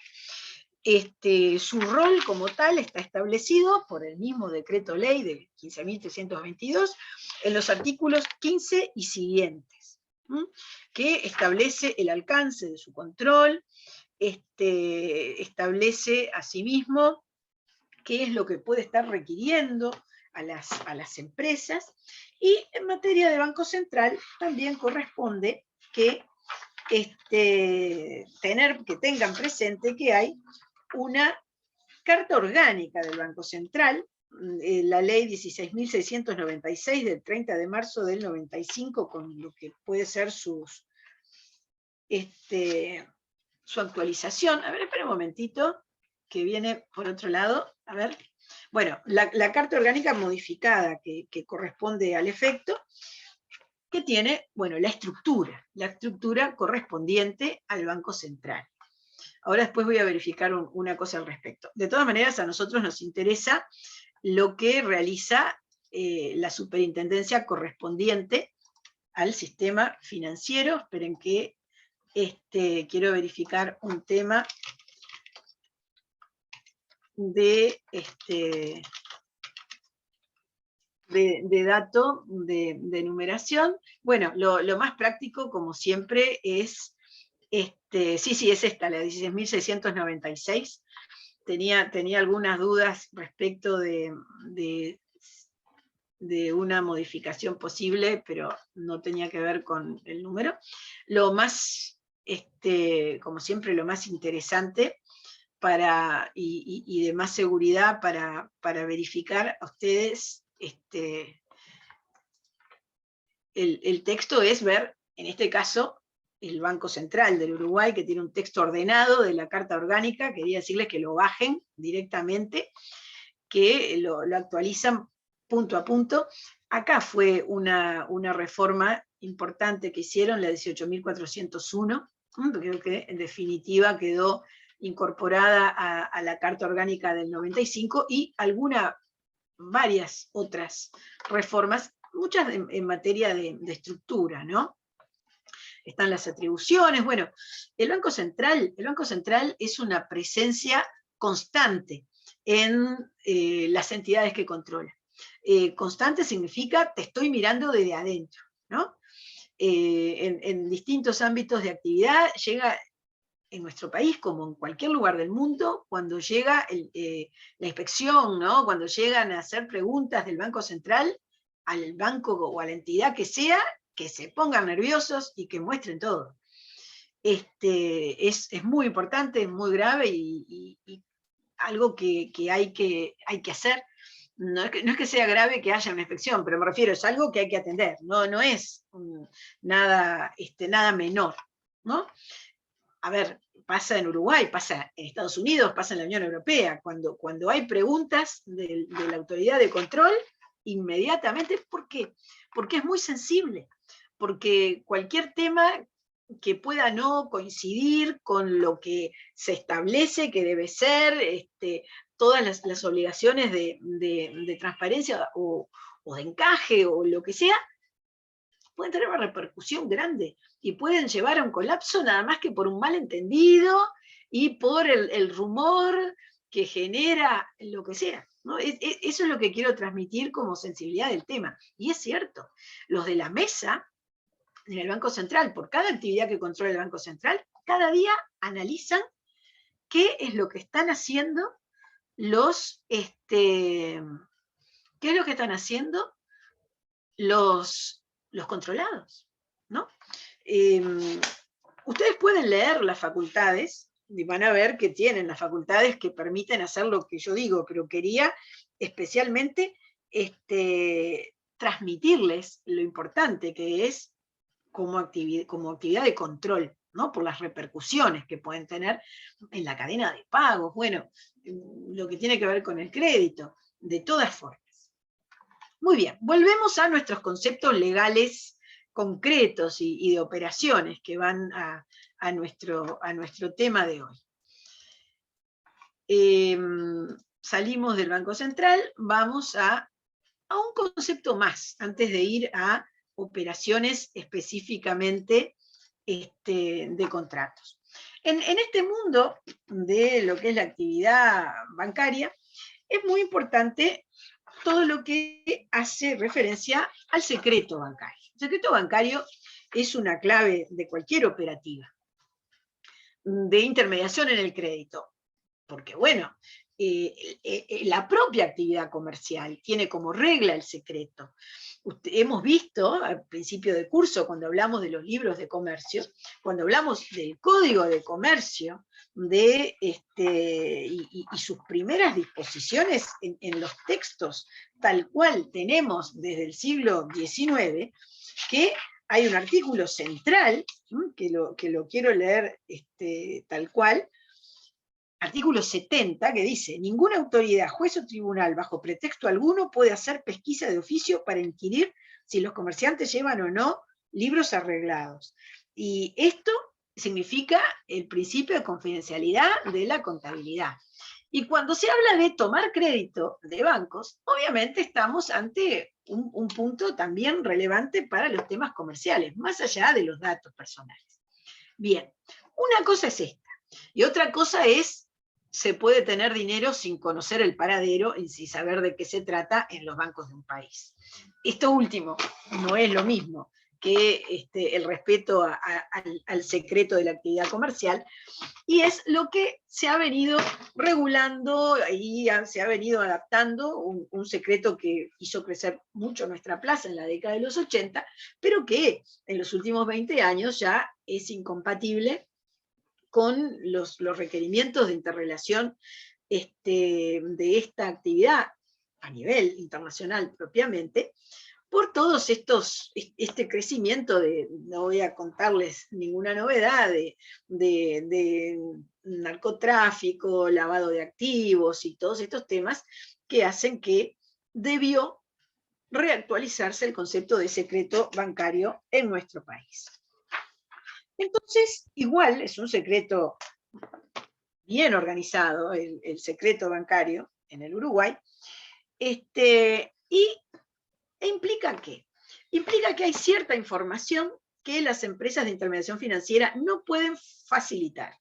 Su rol como tal está establecido por el mismo decreto ley de 15.322 en los artículos 15 y siguientes, que establece el alcance de su control, establece asimismo qué es lo que puede estar requiriendo a las empresas, y en materia de Banco Central también corresponde que tengan presente que hay una carta orgánica del Banco Central, la ley 16.696 del 30 de marzo del 95, con lo que puede ser su actualización. A ver, espera un momentito, que viene por otro lado. A ver. Bueno, la carta orgánica modificada que corresponde al efecto, que tiene, bueno, la estructura correspondiente al Banco Central. Ahora después voy a verificar una cosa al respecto. De todas maneras, a nosotros nos interesa lo que realiza la superintendencia correspondiente al sistema financiero. Esperen que quiero verificar un tema de dato de numeración. Bueno, lo más práctico, como siempre, es, sí, es esta, la 16.696. Tenía algunas dudas respecto de una modificación posible, pero no tenía que ver con el número. Lo más, como siempre, lo más interesante y de más seguridad para verificar a ustedes el texto es ver, en este caso, el Banco Central del Uruguay, que tiene un texto ordenado de la Carta Orgánica. Quería decirles que lo bajen directamente, que lo actualizan punto a punto. Acá fue una reforma importante que hicieron, la 18.401, creo que en definitiva quedó incorporada a la Carta Orgánica del 95, y varias otras reformas, muchas en materia de estructura, ¿no? Están las atribuciones. Bueno, el Banco Central es una presencia constante en las entidades que controla. Constante significa te estoy mirando desde adentro, ¿no? En distintos ámbitos de actividad llega, en nuestro país, como en cualquier lugar del mundo, cuando llega la inspección, ¿no? Cuando llegan a hacer preguntas del Banco Central al banco o a la entidad que sea, que se pongan nerviosos y que muestren todo. Es muy importante, es muy grave, y algo que hay que hacer. No es que sea grave que haya una inspección, pero me refiero, es algo que hay que atender, no es nada menor, ¿no? A ver, pasa en Uruguay, pasa en Estados Unidos, pasa en la Unión Europea. Cuando hay preguntas de la autoridad de control, inmediatamente, ¿por qué? Porque es muy sensible, porque cualquier tema que pueda no coincidir con lo que se establece que debe ser, todas las obligaciones de transparencia o de encaje o lo que sea, pueden tener una repercusión grande y pueden llevar a un colapso nada más que por un malentendido y por el rumor que genera lo que sea, ¿no? Eso es lo que quiero transmitir como sensibilidad del tema. Y es cierto, los de la mesa en el Banco Central, por cada actividad que controla el Banco Central, cada día analizan qué es lo que están haciendo qué es lo que están haciendo los controlados, ¿no? Ustedes pueden leer las facultades y van a ver que tienen las facultades que permiten hacer lo que yo digo, pero quería especialmente transmitirles lo importante que es como actividad de control, ¿no? Por las repercusiones que pueden tener en la cadena de pagos, bueno, lo que tiene que ver con el crédito, de todas formas. Muy bien, volvemos a nuestros conceptos legales concretos y de operaciones que van a nuestro tema de hoy. Salimos del Banco Central, vamos a un concepto más, antes de ir a operaciones específicamente de contratos. En este mundo de lo que es la actividad bancaria, es muy importante todo lo que hace referencia al secreto bancario. El secreto bancario es una clave de cualquier operativa de intermediación en el crédito, porque bueno, la propia actividad comercial tiene como regla el secreto. Hemos visto al principio del curso, cuando hablamos de los libros de comercio, cuando hablamos del código de comercio, y sus primeras disposiciones en los textos, tal cual tenemos desde el siglo XIX, que hay un artículo central, que lo quiero leer tal cual, artículo 70, que dice: ninguna autoridad, juez o tribunal, bajo pretexto alguno, puede hacer pesquisa de oficio para inquirir si los comerciantes llevan o no libros arreglados. Y esto significa el principio de confidencialidad de la contabilidad. Y cuando se habla de tomar crédito de bancos, obviamente estamos ante un punto también relevante para los temas comerciales, más allá de los datos personales. Bien, una cosa es esta, y otra cosa es: se puede tener dinero sin conocer el paradero y sin saber de qué se trata en los bancos de un país. Esto último no es lo mismo que el respeto al secreto de la actividad comercial, y es lo que se ha venido regulando y se ha venido adaptando, un secreto que hizo crecer mucho nuestra plaza en la década de los 80, pero que en los últimos 20 años ya es incompatible con los requerimientos de interrelación de esta actividad a nivel internacional propiamente, por todos este crecimiento no voy a contarles ninguna novedad, de narcotráfico, lavado de activos y todos estos temas que hacen que debió reactualizarse el concepto de secreto bancario en nuestro país. Entonces, igual es un secreto bien organizado, el secreto bancario en el Uruguay, ¿implica qué? Implica que hay cierta información que las empresas de intermediación financiera no pueden facilitar.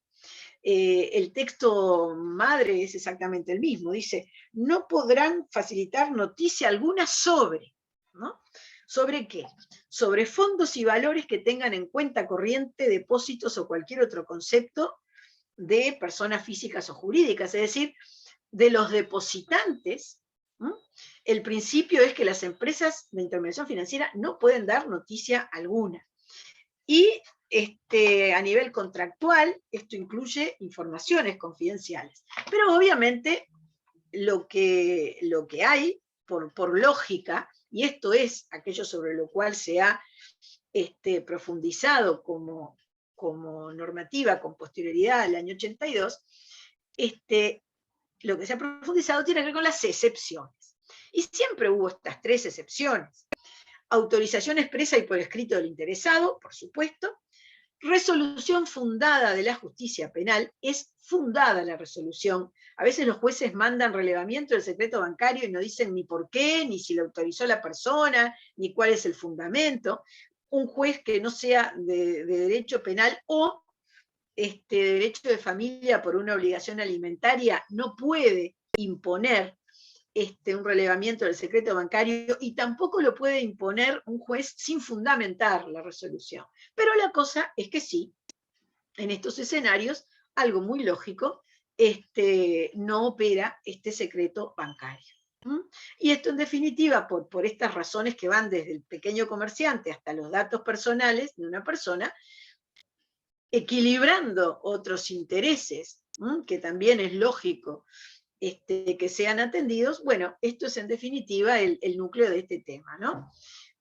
El texto madre es exactamente el mismo, dice: no podrán facilitar noticia alguna sobre, ¿no? ¿Sobre qué? Sobre fondos y valores que tengan en cuenta corriente, depósitos o cualquier otro concepto de personas físicas o jurídicas, es decir, de los depositantes. El principio es que las empresas de intermediación financiera no pueden dar noticia alguna. Y a nivel contractual, esto incluye informaciones confidenciales. Pero obviamente lo que hay, por lógica, y esto es aquello sobre lo cual se ha profundizado como normativa con posterioridad al año 82, lo que se ha profundizado tiene que ver con las excepciones. Y siempre hubo estas tres excepciones: autorización expresa y por escrito del interesado, por supuesto; Resolución fundada de la justicia penal, es fundada la resolución. A veces los jueces mandan relevamiento del secreto bancario y no dicen ni por qué, ni si lo autorizó la persona, ni cuál es el fundamento. Un juez que no sea de derecho penal o derecho de familia por una obligación alimentaria no puede imponer un relevamiento del secreto bancario y tampoco lo puede imponer un juez sin fundamentar la resolución. Pero la cosa es que sí, en estos escenarios, algo muy lógico, no opera este secreto bancario. Y esto en definitiva, por estas razones que van desde el pequeño comerciante hasta los datos personales de una persona, equilibrando otros intereses, que también es lógico que sean atendidos. Bueno, esto es en definitiva el núcleo de este tema, ¿no?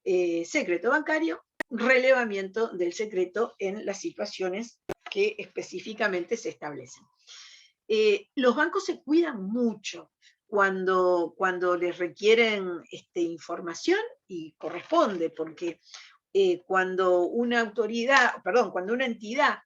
Secreto bancario, relevamiento del secreto en las situaciones que específicamente se establecen. Los bancos se cuidan mucho cuando les requieren información, y corresponde, porque cuando una autoridad, perdón, cuando una entidad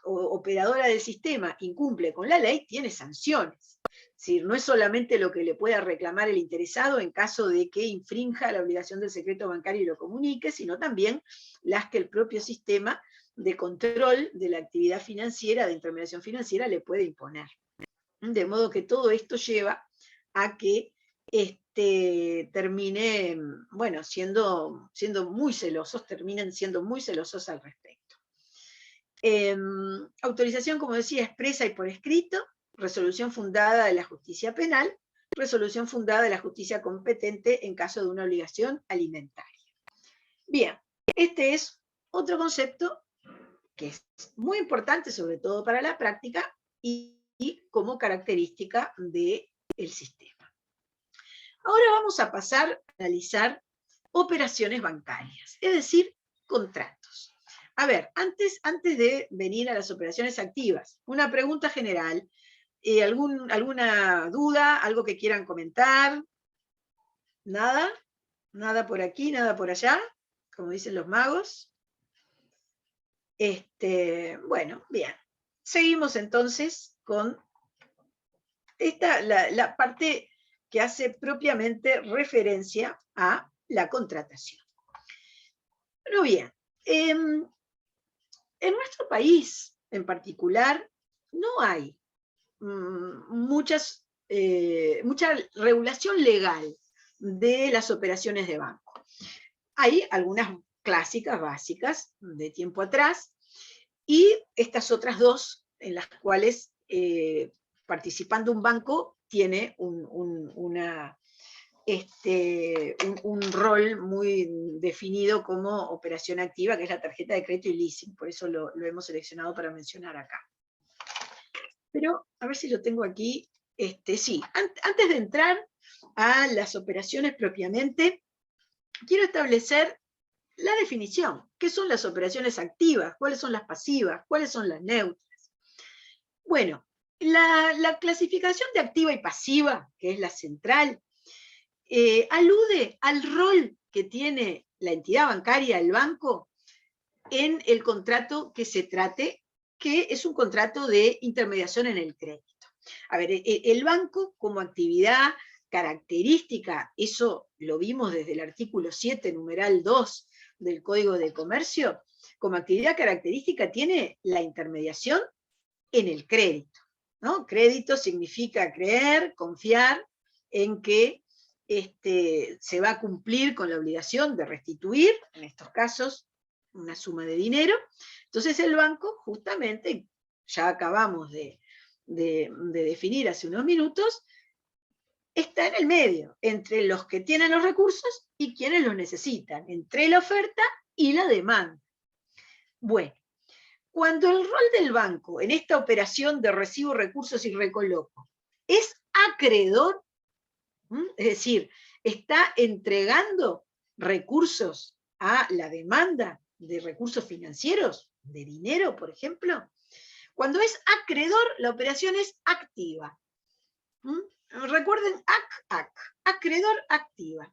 operadora del sistema incumple con la ley, tiene sanciones. Es decir, no es solamente lo que le pueda reclamar el interesado en caso de que infrinja la obligación del secreto bancario y lo comunique, sino también las que el propio sistema de control de la actividad financiera, de intermediación financiera, le puede imponer. De modo que todo esto lleva a que termine, bueno, siendo muy celosos, terminen siendo muy celosos al respecto. Autorización, como decía, expresa y por escrito, resolución fundada de la justicia penal, resolución fundada de la justicia competente en caso de una obligación alimentaria. Bien, este es otro concepto que es muy importante, sobre todo para la práctica, y como característica del sistema. Ahora vamos a pasar a analizar operaciones bancarias, es decir, contratos. A ver, antes de venir a las operaciones activas, una pregunta general, ¿alguna duda, algo que quieran comentar? ¿Nada? ¿Nada por aquí, nada por allá? Como dicen los magos. Bueno, bien. Seguimos entonces con la parte que hace propiamente referencia a la contratación. Pero bien, en nuestro país en particular no hay mucha regulación legal de las operaciones de banco. Hay algunas clásicas, básicas, de tiempo atrás, y estas otras dos en las cuales participando un banco tiene un rol muy definido como operación activa, que es la tarjeta de crédito y leasing, por eso lo hemos seleccionado para mencionar acá. Pero, a ver si lo tengo aquí, sí, antes de entrar a las operaciones propiamente, quiero establecer la definición. ¿Qué son las operaciones activas? ¿Cuáles son las pasivas? ¿Cuáles son las neutras? Bueno, la clasificación de activa y pasiva, que es la central, alude al rol que tiene la entidad bancaria, el banco, en el contrato que se trate, que es un contrato de intermediación en el crédito. A ver, el banco como actividad característica, eso lo vimos desde el artículo 7, numeral 2 del Código de Comercio, como actividad característica tiene la intermediación en el crédito, ¿no? Crédito significa creer, confiar en que se va a cumplir con la obligación de restituir, en estos casos, una suma de dinero. Entonces el banco, justamente, ya acabamos de definir hace unos minutos, está en el medio, entre los que tienen los recursos y quienes los necesitan, entre la oferta y la demanda. Bueno, cuando el rol del banco en esta operación de recibo recursos y recoloco es acreedor, es decir, está entregando recursos a la demanda de recursos financieros, de dinero, por ejemplo, cuando es acreedor, la operación es activa. Recuerden, acreedor activa.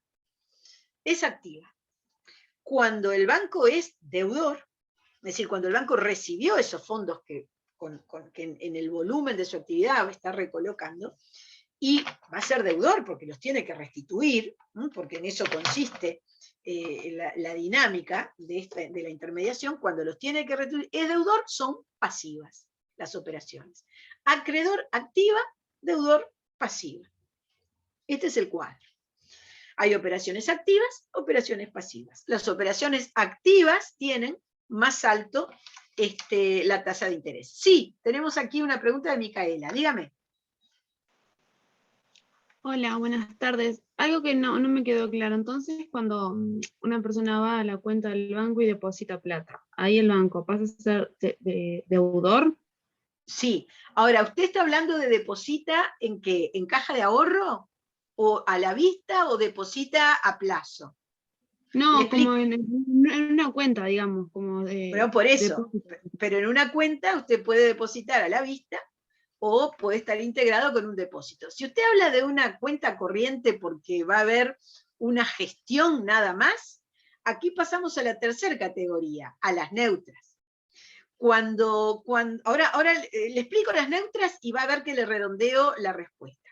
Es activa. Cuando el banco es deudor, decir, cuando el banco recibió esos fondos que en el volumen de su actividad está recolocando, y va a ser deudor porque los tiene que restituir, porque en eso consiste la dinámica de la intermediación. Cuando los tiene que restituir, es deudor, son pasivas las operaciones. Acreedor activa, deudor pasiva. Este es el cuadro. Hay operaciones activas, operaciones pasivas. Las operaciones activas tienen más alto la tasa de interés. Sí, tenemos aquí una pregunta de Micaela. Dígame. Hola, buenas tardes. Algo que no me quedó claro. Entonces, cuando una persona va a la cuenta del banco y deposita plata, ahí el banco pasa a ser deudor. Sí. Ahora, ¿usted está hablando de deposita en qué? ¿En caja de ahorro? ¿O a la vista o deposita a plazo? No, como en una cuenta, digamos, como Bueno, por eso. Pero en una cuenta usted puede depositar a la vista o puede estar integrado con un depósito. Si usted habla de una cuenta corriente porque va a haber una gestión nada más, aquí pasamos a la tercera categoría, a las neutras. Ahora le explico las neutras y va a ver que le redondeo la respuesta.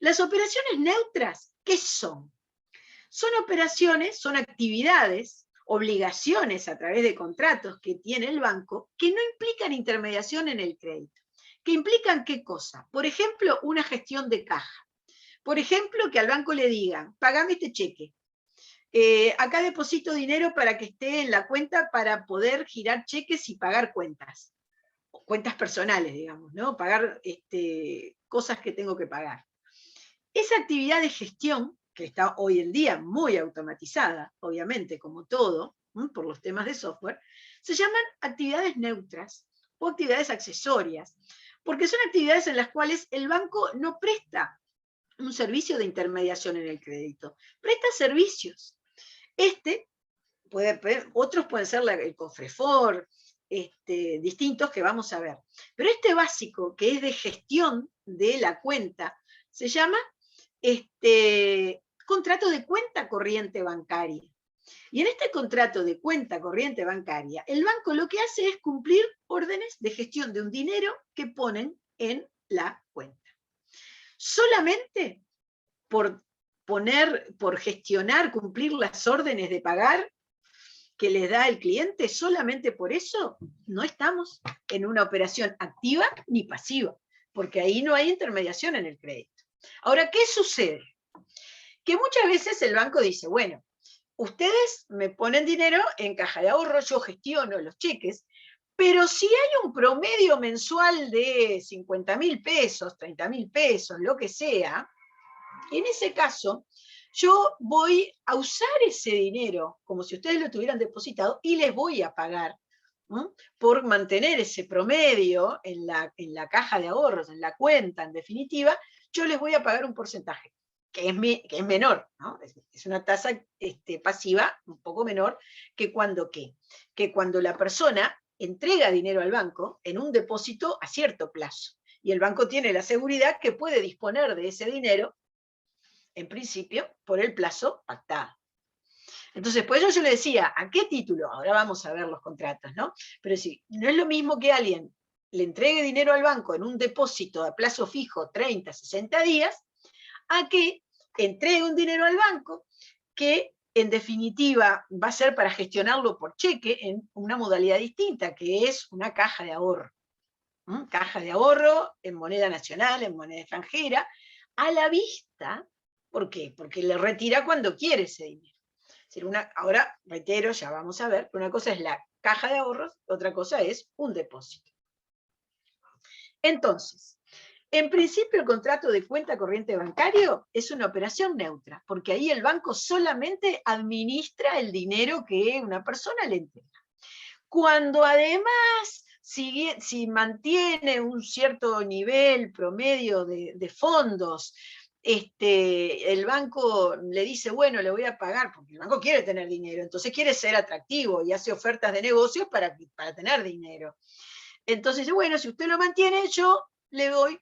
Las operaciones neutras, ¿qué son? Son operaciones, son actividades, obligaciones a través de contratos que tiene el banco que no implican intermediación en el crédito. ¿Que implican qué cosa? Por ejemplo, una gestión de caja. Por ejemplo, que al banco le digan, pagame este cheque. Acá deposito dinero para que esté en la cuenta para poder girar cheques y pagar cuentas. Cuentas personales, digamos, ¿no? Pagar cosas que tengo que pagar. Esa actividad de gestión, que está hoy en día muy automatizada, obviamente, como todo, por los temas de software, se llaman actividades neutras o actividades accesorias, porque son actividades en las cuales el banco no presta un servicio de intermediación en el crédito, presta servicios. Otros pueden ser el Cofrefor, distintos que vamos a ver. Pero este básico, que es de gestión de la cuenta, se llama contrato de cuenta corriente bancaria. Y en este contrato de cuenta corriente bancaria, el banco lo que hace es cumplir órdenes de gestión de un dinero que ponen en la cuenta. Solamente por gestionar, cumplir las órdenes de pagar que les da el cliente, solamente por eso no estamos en una operación activa ni pasiva, porque ahí no hay intermediación en el crédito. Ahora, ¿qué sucede? Que muchas veces el banco dice, bueno, ustedes me ponen dinero en caja de ahorro, yo gestiono los cheques, pero si hay un promedio mensual de 50.000 pesos, 30.000 pesos, lo que sea, en ese caso, yo voy a usar ese dinero como si ustedes lo tuvieran depositado y les voy a pagar por mantener ese promedio en la caja de ahorros, en la cuenta, en definitiva, yo les voy a pagar un porcentaje que es menor, ¿no? Es una tasa pasiva un poco menor que cuando la persona entrega dinero al banco en un depósito a cierto plazo. Y el banco tiene la seguridad que puede disponer de ese dinero en principio, por el plazo pactado. Entonces, por eso yo le decía, ¿a qué título? Ahora vamos a ver los contratos, ¿no? Pero sí, no es lo mismo que alguien le entregue dinero al banco en un depósito a plazo fijo 30, 60 días, a que entregue un dinero al banco que en definitiva va a ser para gestionarlo por cheque en una modalidad distinta, que es una caja de ahorro. Caja de ahorro en moneda nacional, en moneda extranjera, a la vista. ¿Por qué? Porque le retira cuando quiere ese dinero. Ahora, reitero, ya vamos a ver, una cosa es la caja de ahorros, otra cosa es un depósito. Entonces, en principio el contrato de cuenta corriente bancario es una operación neutra, porque ahí el banco solamente administra el dinero que una persona le entrega. Cuando además, si mantiene un cierto nivel promedio de fondos, el banco le dice, bueno, le voy a pagar, porque el banco quiere tener dinero, entonces quiere ser atractivo y hace ofertas de negocios para tener dinero. Entonces, bueno, si usted lo mantiene, yo le doy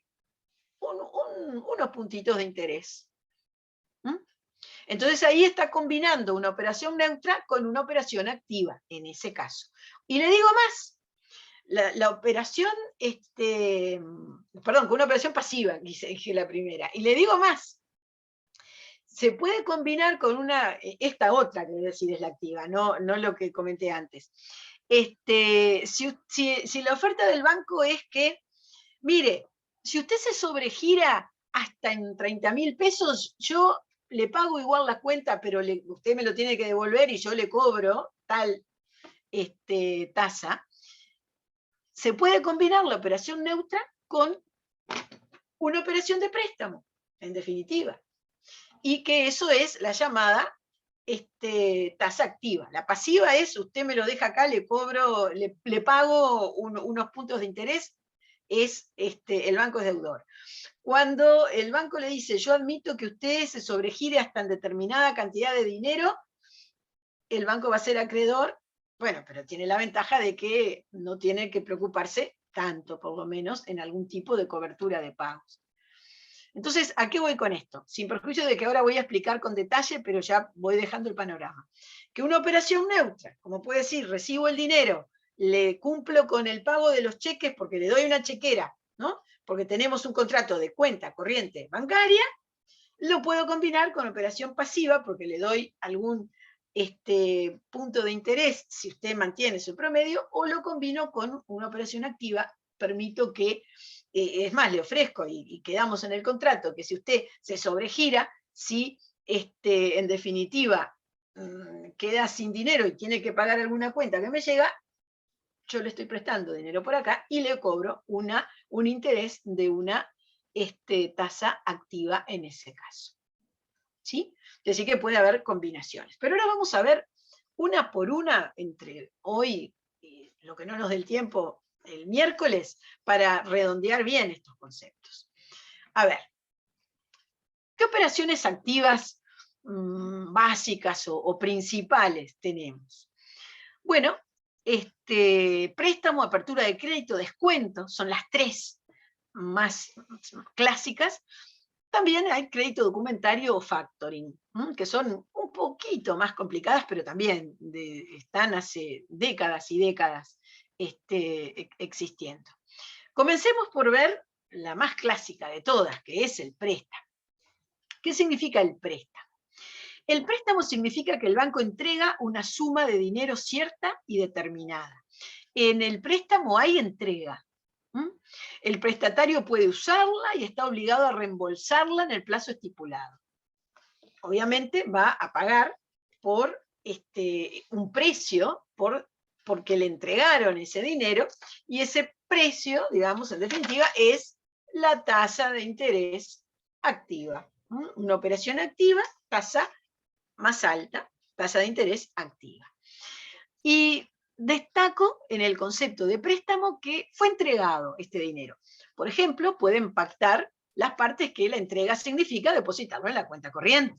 unos puntitos de interés. Entonces ahí está combinando una operación neutra con una operación activa, en ese caso. Y le digo más, la operación, perdón, con una operación pasiva, dije la primera. Y le digo más, se puede combinar con esta otra, que voy a decir es la activa, no lo que comenté antes. Si la oferta del banco es que, mire, si usted se sobregira hasta en 30.000 pesos, yo le pago igual la cuenta, pero usted me lo tiene que devolver y yo le cobro tal tasa, se puede combinar la operación neutra con una operación de préstamo, en definitiva. Y que eso es la llamada tasa activa. La pasiva es, usted me lo deja acá, le cobro, le pago unos puntos de interés, es el banco es deudor. Cuando el banco le dice, yo admito que usted se sobregire hasta en determinada cantidad de dinero, el banco va a ser acreedor, bueno, pero tiene la ventaja de que no tiene que preocuparse tanto, por lo menos, en algún tipo de cobertura de pagos. Entonces, ¿a qué voy con esto? Sin perjuicio de que ahora voy a explicar con detalle, pero ya voy dejando el panorama. Que una operación neutra, como puede decir, recibo el dinero, le cumplo con el pago de los cheques porque le doy una chequera, ¿no? Porque tenemos un contrato de cuenta corriente bancaria, lo puedo combinar con operación pasiva porque le doy algún punto de interés si usted mantiene su promedio, o lo combino con una operación activa, permito que, es más, le ofrezco y quedamos en el contrato que si usted se sobregira, si en definitiva queda sin dinero y tiene que pagar alguna cuenta que me llega, yo le estoy prestando dinero por acá y le cobro un interés de una tasa activa en ese caso. ¿Sí? Así que puede haber combinaciones. Pero ahora vamos a ver una por una entre hoy y lo que no nos dé el tiempo el miércoles para redondear bien estos conceptos. A ver, ¿qué operaciones activas básicas o principales tenemos? Bueno, préstamo, apertura de crédito, descuento, son las tres más clásicas. También hay crédito documentario o factoring, que son un poquito más complicadas, pero también están hace décadas y décadas existiendo. Comencemos por ver la más clásica de todas, que es el préstamo. ¿Qué significa el préstamo? El préstamo significa que el banco entrega una suma de dinero cierta y determinada. En el préstamo hay entrega. El prestatario puede usarla y está obligado a reembolsarla en el plazo estipulado. Obviamente va a pagar por un precio porque le entregaron ese dinero, y ese precio, digamos, en definitiva, es la tasa de interés activa. Una operación activa, tasa más alta, tasa de interés activa. Y destaco en el concepto de préstamo que fue entregado este dinero. Por ejemplo, pueden pactar las partes que la entrega significa depositarlo en la cuenta corriente,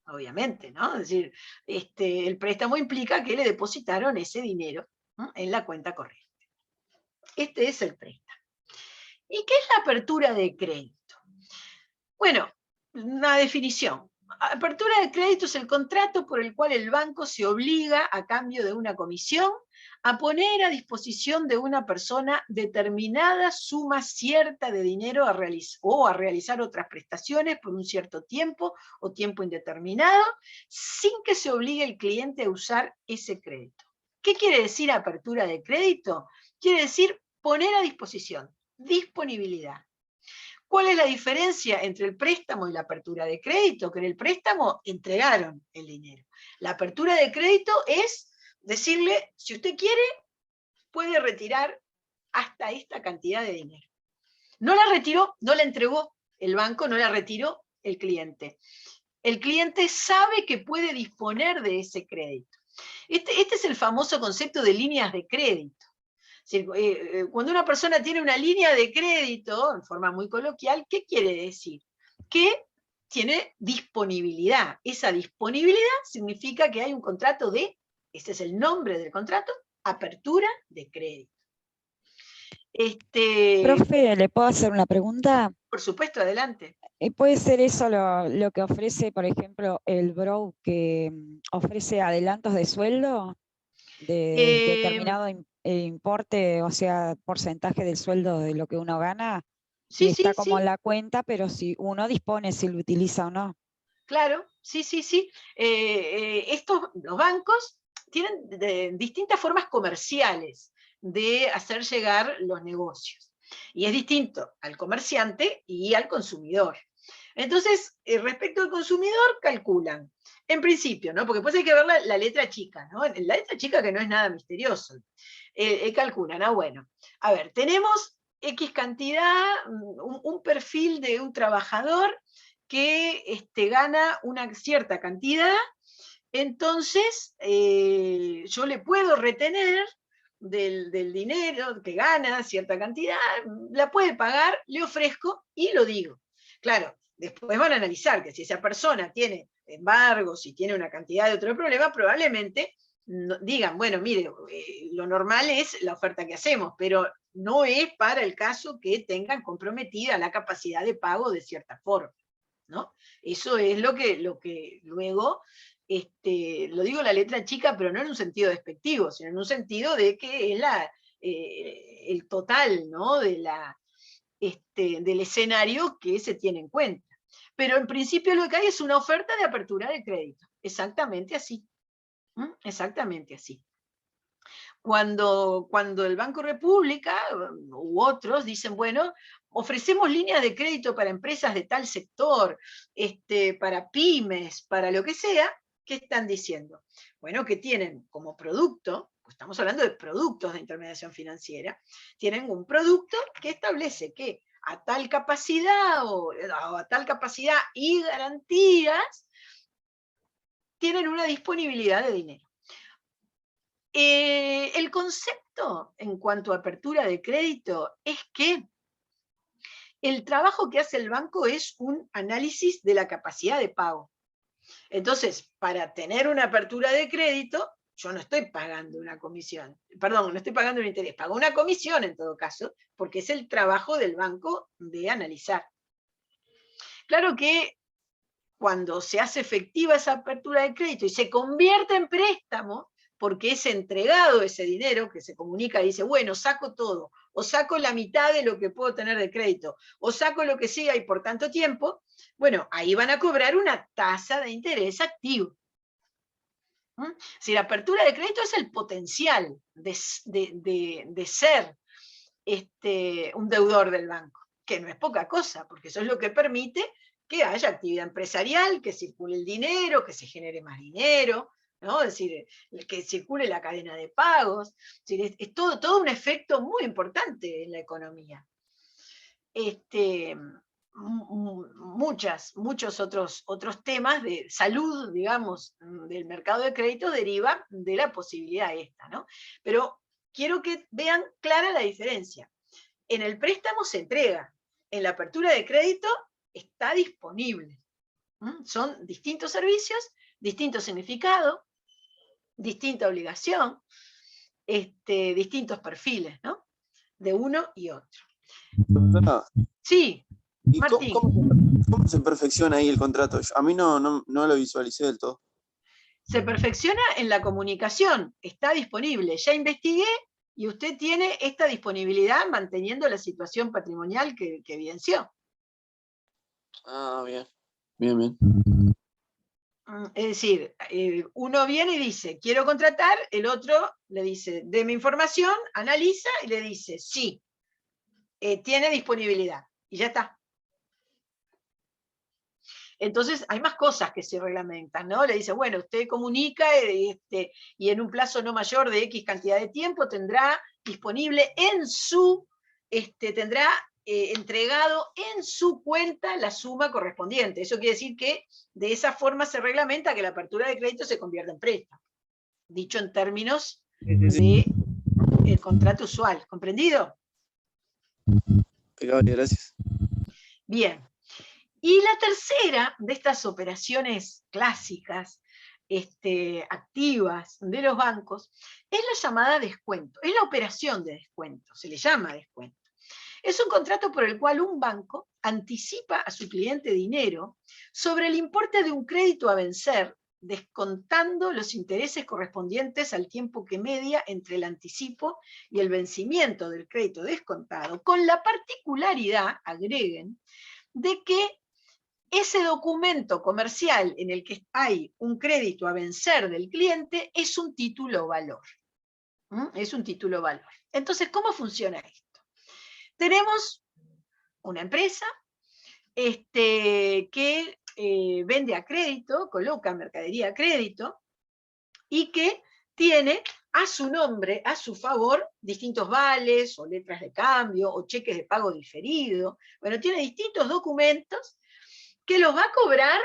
obviamente, ¿no? Es decir, el préstamo implica que le depositaron ese dinero, ¿no?, en la cuenta corriente. Este es el préstamo. ¿Y qué es la apertura de crédito? Bueno, una definición. Apertura de crédito es el contrato por el cual el banco se obliga, a cambio de una comisión, a poner a disposición de una persona determinada suma cierta de dinero o a realizar otras prestaciones por un cierto tiempo o tiempo indeterminado, sin que se obligue el cliente a usar ese crédito. ¿Qué quiere decir apertura de crédito? Quiere decir poner a disposición, disponibilidad. ¿Cuál es la diferencia entre el préstamo y la apertura de crédito? Que en el préstamo entregaron el dinero. La apertura de crédito es decirle, si usted quiere, puede retirar hasta esta cantidad de dinero. No la retiró, no la entregó el banco, no la retiró el cliente. El cliente sabe que puede disponer de ese crédito. Este es el famoso concepto de líneas de crédito. Cuando una persona tiene una línea de crédito, en forma muy coloquial, ¿qué quiere decir? Que tiene disponibilidad. Esa disponibilidad significa que hay un contrato ese es el nombre del contrato, apertura de crédito. Profe, ¿le puedo hacer una pregunta? por supuesto, adelante. ¿Puede ser eso lo que ofrece, por ejemplo, el Brow, que ofrece adelantos de sueldo de determinado importe, o sea, porcentaje del sueldo de lo que uno gana? Y Sí, está sí, como sí, en la cuenta, pero si uno dispone si lo utiliza o no. claro, sí, sí, sí. Los bancos tienen distintas formas comerciales de hacer llegar los negocios. Y es distinto al comerciante y al consumidor. Entonces, respecto al consumidor, calculan. En principio, ¿no? Porque después hay que ver la letra chica, ¿no? La letra chica que no es nada misterioso. Calculan, bueno, a ver, tenemos X cantidad, un perfil de un trabajador que gana una cierta cantidad, entonces yo le puedo retener del dinero que gana, cierta cantidad, la puede pagar, le ofrezco y lo digo. Claro, después van a analizar que si esa persona tiene embargos, si tiene una cantidad de otro problema, probablemente digan, bueno, mire, lo normal es la oferta que hacemos, pero no es para el caso que tengan comprometida la capacidad de pago de cierta forma, ¿no? Eso es lo que luego, lo digo la letra chica, pero no en un sentido despectivo, sino en un sentido de que es el total, ¿no? Del escenario que se tiene en cuenta. Pero en principio lo que hay es una oferta de apertura de crédito, exactamente así. Exactamente así. Cuando el Banco República u otros dicen, bueno, ofrecemos líneas de crédito para empresas de tal sector, para pymes, para lo que sea, ¿qué están diciendo? Bueno, que tienen como producto, pues estamos hablando de productos de intermediación financiera, tienen un producto que establece que a tal capacidad o a tal capacidad y garantías tienen una disponibilidad de dinero. El concepto en cuanto a apertura de crédito es que el trabajo que hace el banco es un análisis de la capacidad de pago. Entonces, para tener una apertura de crédito, yo no estoy pagando una comisión, perdón, no estoy pagando un interés, pago una comisión en todo caso, porque es el trabajo del banco de analizar. Claro que cuando se hace efectiva esa apertura de crédito y se convierte en préstamo, porque es entregado ese dinero que se comunica y dice, bueno, saco todo, o saco la mitad de lo que puedo tener de crédito, o saco lo que sea y por tanto tiempo, bueno, ahí van a cobrar una tasa de interés activo. Si la apertura de crédito es el potencial de ser un deudor del banco, que no es poca cosa, porque eso es lo que permite que haya actividad empresarial, que circule el dinero, que se genere más dinero, ¿no? Es decir, que circule la cadena de pagos. Es decir, es todo un efecto muy importante en la economía. Muchos otros temas de salud, digamos, del mercado de crédito derivan de la posibilidad esta, ¿no? Pero quiero que vean clara la diferencia. En el préstamo se entrega, en la apertura de crédito está disponible. Son distintos servicios, distinto significado, distinta obligación, distintos perfiles, ¿no? De uno y otro. Profesora, Sí, ¿y Martín. cómo se perfecciona ahí el contrato? A mí no lo visualicé del todo. Se perfecciona en la comunicación, está disponible. Ya investigué y usted tiene esta disponibilidad manteniendo la situación patrimonial que evidenció. Ah, bien. Bien. Es decir, uno viene y dice, quiero contratar, el otro le dice, deme información, analiza y le dice, sí, tiene disponibilidad. Y ya está. Entonces hay más cosas que se reglamentan, ¿no? Le dice, bueno, usted comunica y en un plazo no mayor de X cantidad de tiempo tendrá disponible en su, tendrá entregado en su cuenta la suma correspondiente. Eso quiere decir que de esa forma se reglamenta que la apertura de crédito se convierta en préstamo. Dicho en términos del contrato usual. ¿Comprendido? Impecable, gracias. Bien. Y la tercera de estas operaciones clásicas, activas de los bancos, es la llamada descuento, es la operación de descuento, se le llama descuento. Es un contrato por el cual un banco anticipa a su cliente dinero sobre el importe de un crédito a vencer, descontando los intereses correspondientes al tiempo que media entre el anticipo y el vencimiento del crédito descontado, con la particularidad, agreguen, de que ese documento comercial en el que hay un crédito a vencer del cliente es un título valor. Es un título valor. Entonces, ¿cómo funciona esto? Tenemos una empresa que vende a crédito, coloca mercadería a crédito, y que tiene a su nombre, a su favor, distintos vales, o letras de cambio, o cheques de pago diferido. Bueno, tiene distintos documentos que los va a cobrar,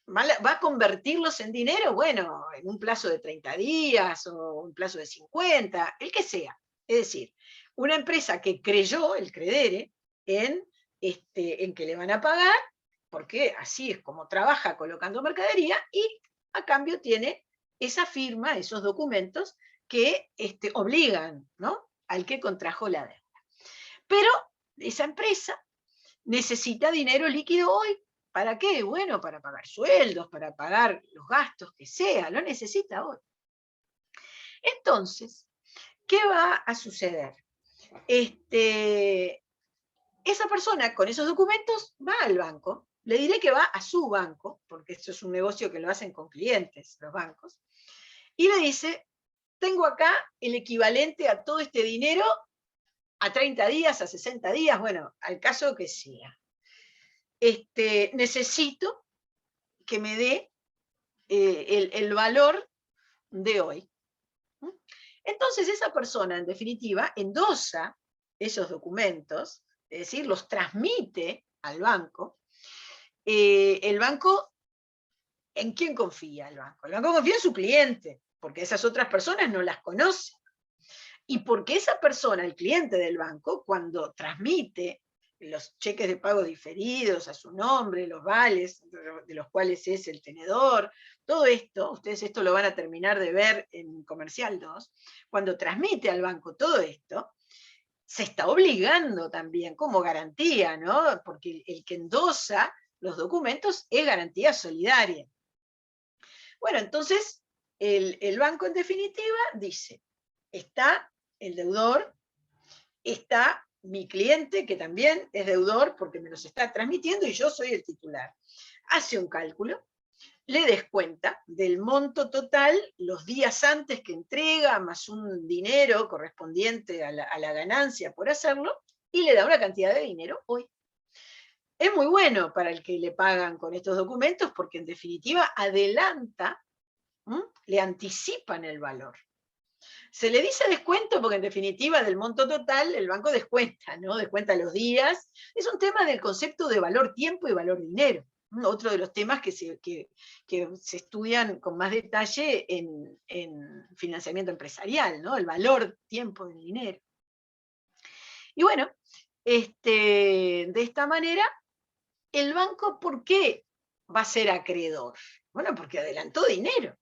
va a convertirlos en dinero, bueno, en un plazo de 30 días, o un plazo de 50, el que sea. Es decir, una empresa que creyó, el credere, en que le van a pagar, porque así es como trabaja colocando mercadería, y a cambio tiene esa firma, esos documentos que obligan, ¿no?, al que contrajo la deuda. Pero esa empresa necesita dinero líquido hoy. ¿Para qué? Bueno, para pagar sueldos, para pagar los gastos que sea, lo necesita hoy. Entonces, ¿qué va a suceder? Esa persona con esos documentos va al banco, le diré que va a su banco, porque esto es un negocio que lo hacen con clientes, los bancos, y le dice, tengo acá el equivalente a todo este dinero a 30 días, a 60 días, bueno, al caso que sea. Necesito que me dé el valor de hoy. Entonces esa persona, en definitiva, endosa esos documentos, es decir, los transmite al banco. El banco, ¿en quién confía el banco? El banco confía en su cliente, porque esas otras personas no las conoce. Y porque esa persona, el cliente del banco, cuando transmite los cheques de pago diferidos a su nombre, los vales, de los cuales es el tenedor, todo esto, ustedes esto lo van a terminar de ver en Comercial 2, cuando transmite al banco todo esto, se está obligando también como garantía, ¿no? Porque el que endosa los documentos es garantía solidaria. Bueno, entonces el banco en definitiva dice, está el deudor, está mi cliente, que también es deudor porque me los está transmitiendo y yo soy el titular. Hace un cálculo, le descuenta del monto total los días antes que entrega, más un dinero correspondiente a la ganancia por hacerlo, y le da una cantidad de dinero hoy. Es muy bueno para el que le pagan con estos documentos porque en definitiva adelanta, le anticipan el valor. Se le dice descuento porque en definitiva del monto total el banco descuenta, ¿no? Descuenta los días. Es un tema del concepto de valor tiempo y valor dinero. Otro de los temas que se estudian con más detalle en financiamiento empresarial, ¿no? El valor tiempo del dinero. Y bueno, de esta manera, el banco, ¿por qué va a ser acreedor? Bueno, porque adelantó dinero.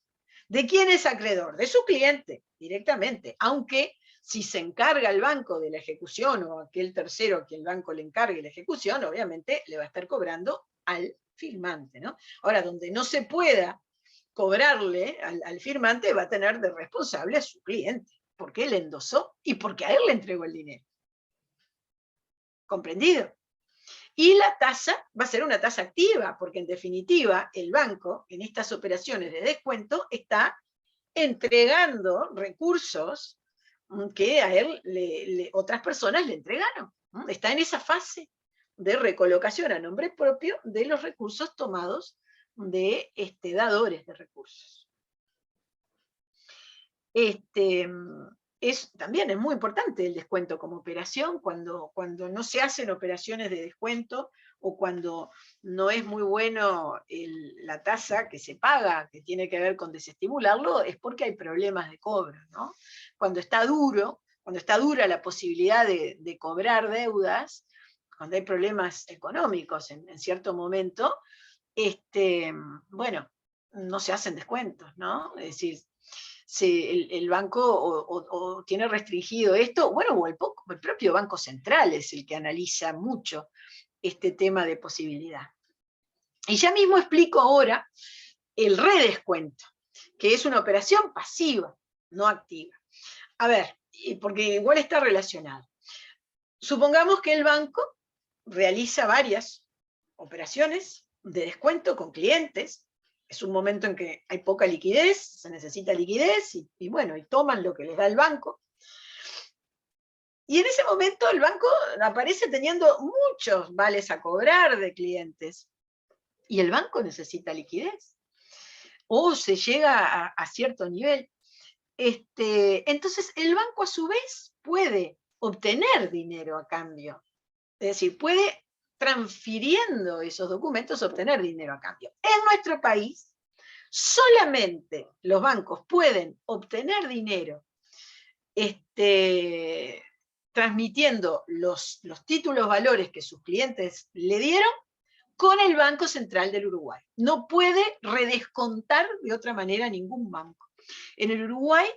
¿De quién es acreedor? De su cliente, directamente. Aunque si se encarga el banco de la ejecución o aquel tercero a quien el banco le encargue la ejecución, obviamente le va a estar cobrando al firmante, ¿no? Ahora, donde no se pueda cobrarle al firmante, va a tener de responsable a su cliente, porque él endosó y porque a él le entregó el dinero. ¿Comprendido? Y la tasa va a ser una tasa activa, porque en definitiva el banco en estas operaciones de descuento está entregando recursos que a él otras personas le entregaron. Está en esa fase de recolocación a nombre propio de los recursos tomados de dadores de recursos. También es muy importante el descuento como operación cuando no se hacen operaciones de descuento o cuando no es muy bueno la tasa que se paga, que tiene que ver con desestimularlo, es porque hay problemas de cobro, ¿no? Cuando está dura la posibilidad de cobrar deudas, cuando hay problemas económicos en cierto momento, bueno, no se hacen descuentos, ¿no? Es decir, el banco o tiene restringido esto, bueno, o el propio Banco Central es el que analiza mucho este tema de posibilidad. Y ya mismo explico ahora el redescuento, que es una operación pasiva, no activa. A ver, porque igual está relacionado. Supongamos que el banco realiza varias operaciones de descuento con clientes. Es un momento en que hay poca liquidez, se necesita liquidez, y bueno, y toman lo que les da el banco. Y en ese momento el banco aparece teniendo muchos vales a cobrar de clientes. Y el banco necesita liquidez. O se llega a cierto nivel. Entonces el banco a su vez puede obtener dinero a cambio. Es decir, puede, transfiriendo esos documentos, obtener dinero a cambio. En nuestro país, solamente los bancos pueden obtener dinero transmitiendo los títulos valores que sus clientes le dieron con el Banco Central del Uruguay. No puede redescontar de otra manera ningún banco. En el Uruguay,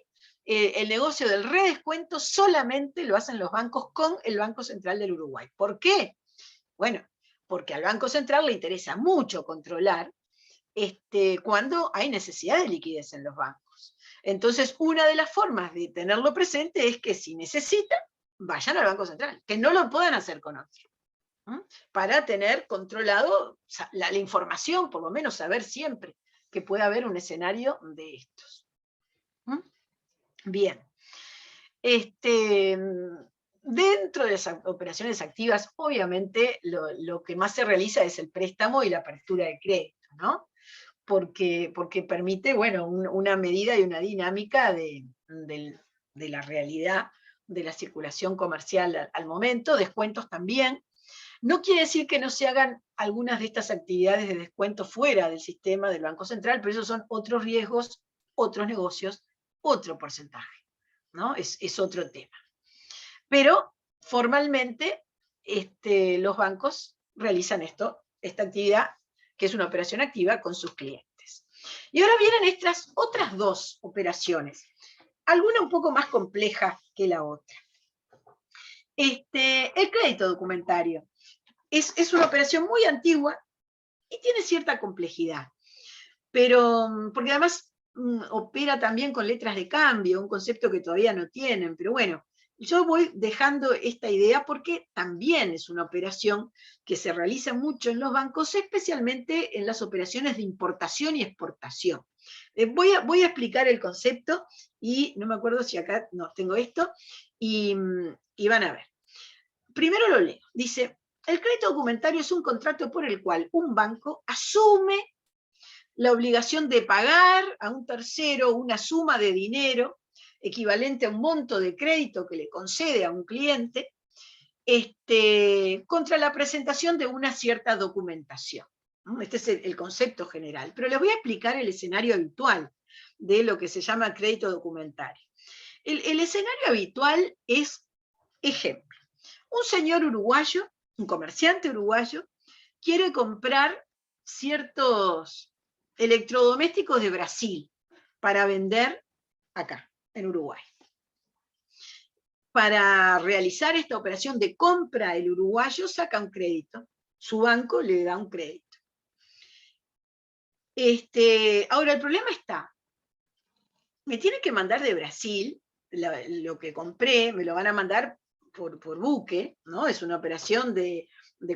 el negocio del redescuento solamente lo hacen los bancos con el Banco Central del Uruguay. ¿Por qué? Bueno, porque al Banco Central le interesa mucho controlar cuando hay necesidad de liquidez en los bancos. Entonces, una de las formas de tenerlo presente es que si necesitan, vayan al Banco Central, que no lo puedan hacer con otro, para tener controlado la información, por lo menos saber siempre que puede haber un escenario de estos. Bien. Dentro de las operaciones activas, obviamente, lo que más se realiza es el préstamo y la apertura de crédito, ¿no? Porque permite, bueno, una medida y una dinámica de la realidad de la circulación comercial al momento, descuentos también. No quiere decir que no se hagan algunas de estas actividades de descuento fuera del sistema del Banco Central, pero esos son otros riesgos, otros negocios, otro porcentaje, ¿no? Es otro tema. Pero formalmente los bancos realizan esta actividad, que es una operación activa con sus clientes. Y ahora vienen estas otras dos operaciones, alguna un poco más compleja que la otra. El crédito documentario es una operación muy antigua y tiene cierta complejidad, pero porque además opera también con letras de cambio, un concepto que todavía no tienen, pero bueno, yo voy dejando esta idea porque también es una operación que se realiza mucho en los bancos, especialmente en las operaciones de importación y exportación. Voy a explicar el concepto y no me acuerdo si acá no tengo esto, y van a ver. Primero lo leo. Dice, el crédito documentario es un contrato por el cual un banco asume la obligación de pagar a un tercero una suma de dinero equivalente a un monto de crédito que le concede a un cliente, contra la presentación de una cierta documentación. Este es el concepto general, pero les voy a explicar el escenario habitual de lo que se llama crédito documentario. El escenario habitual es, ejemplo, un señor uruguayo, un comerciante uruguayo, quiere comprar ciertos electrodomésticos de Brasil para vender acá, en Uruguay. Para realizar esta operación de compra, el uruguayo saca un crédito, su banco le da un crédito. Ahora, el problema está, me tienen que mandar de Brasil lo que compré, me lo van a mandar por buque, ¿no? Es una operación de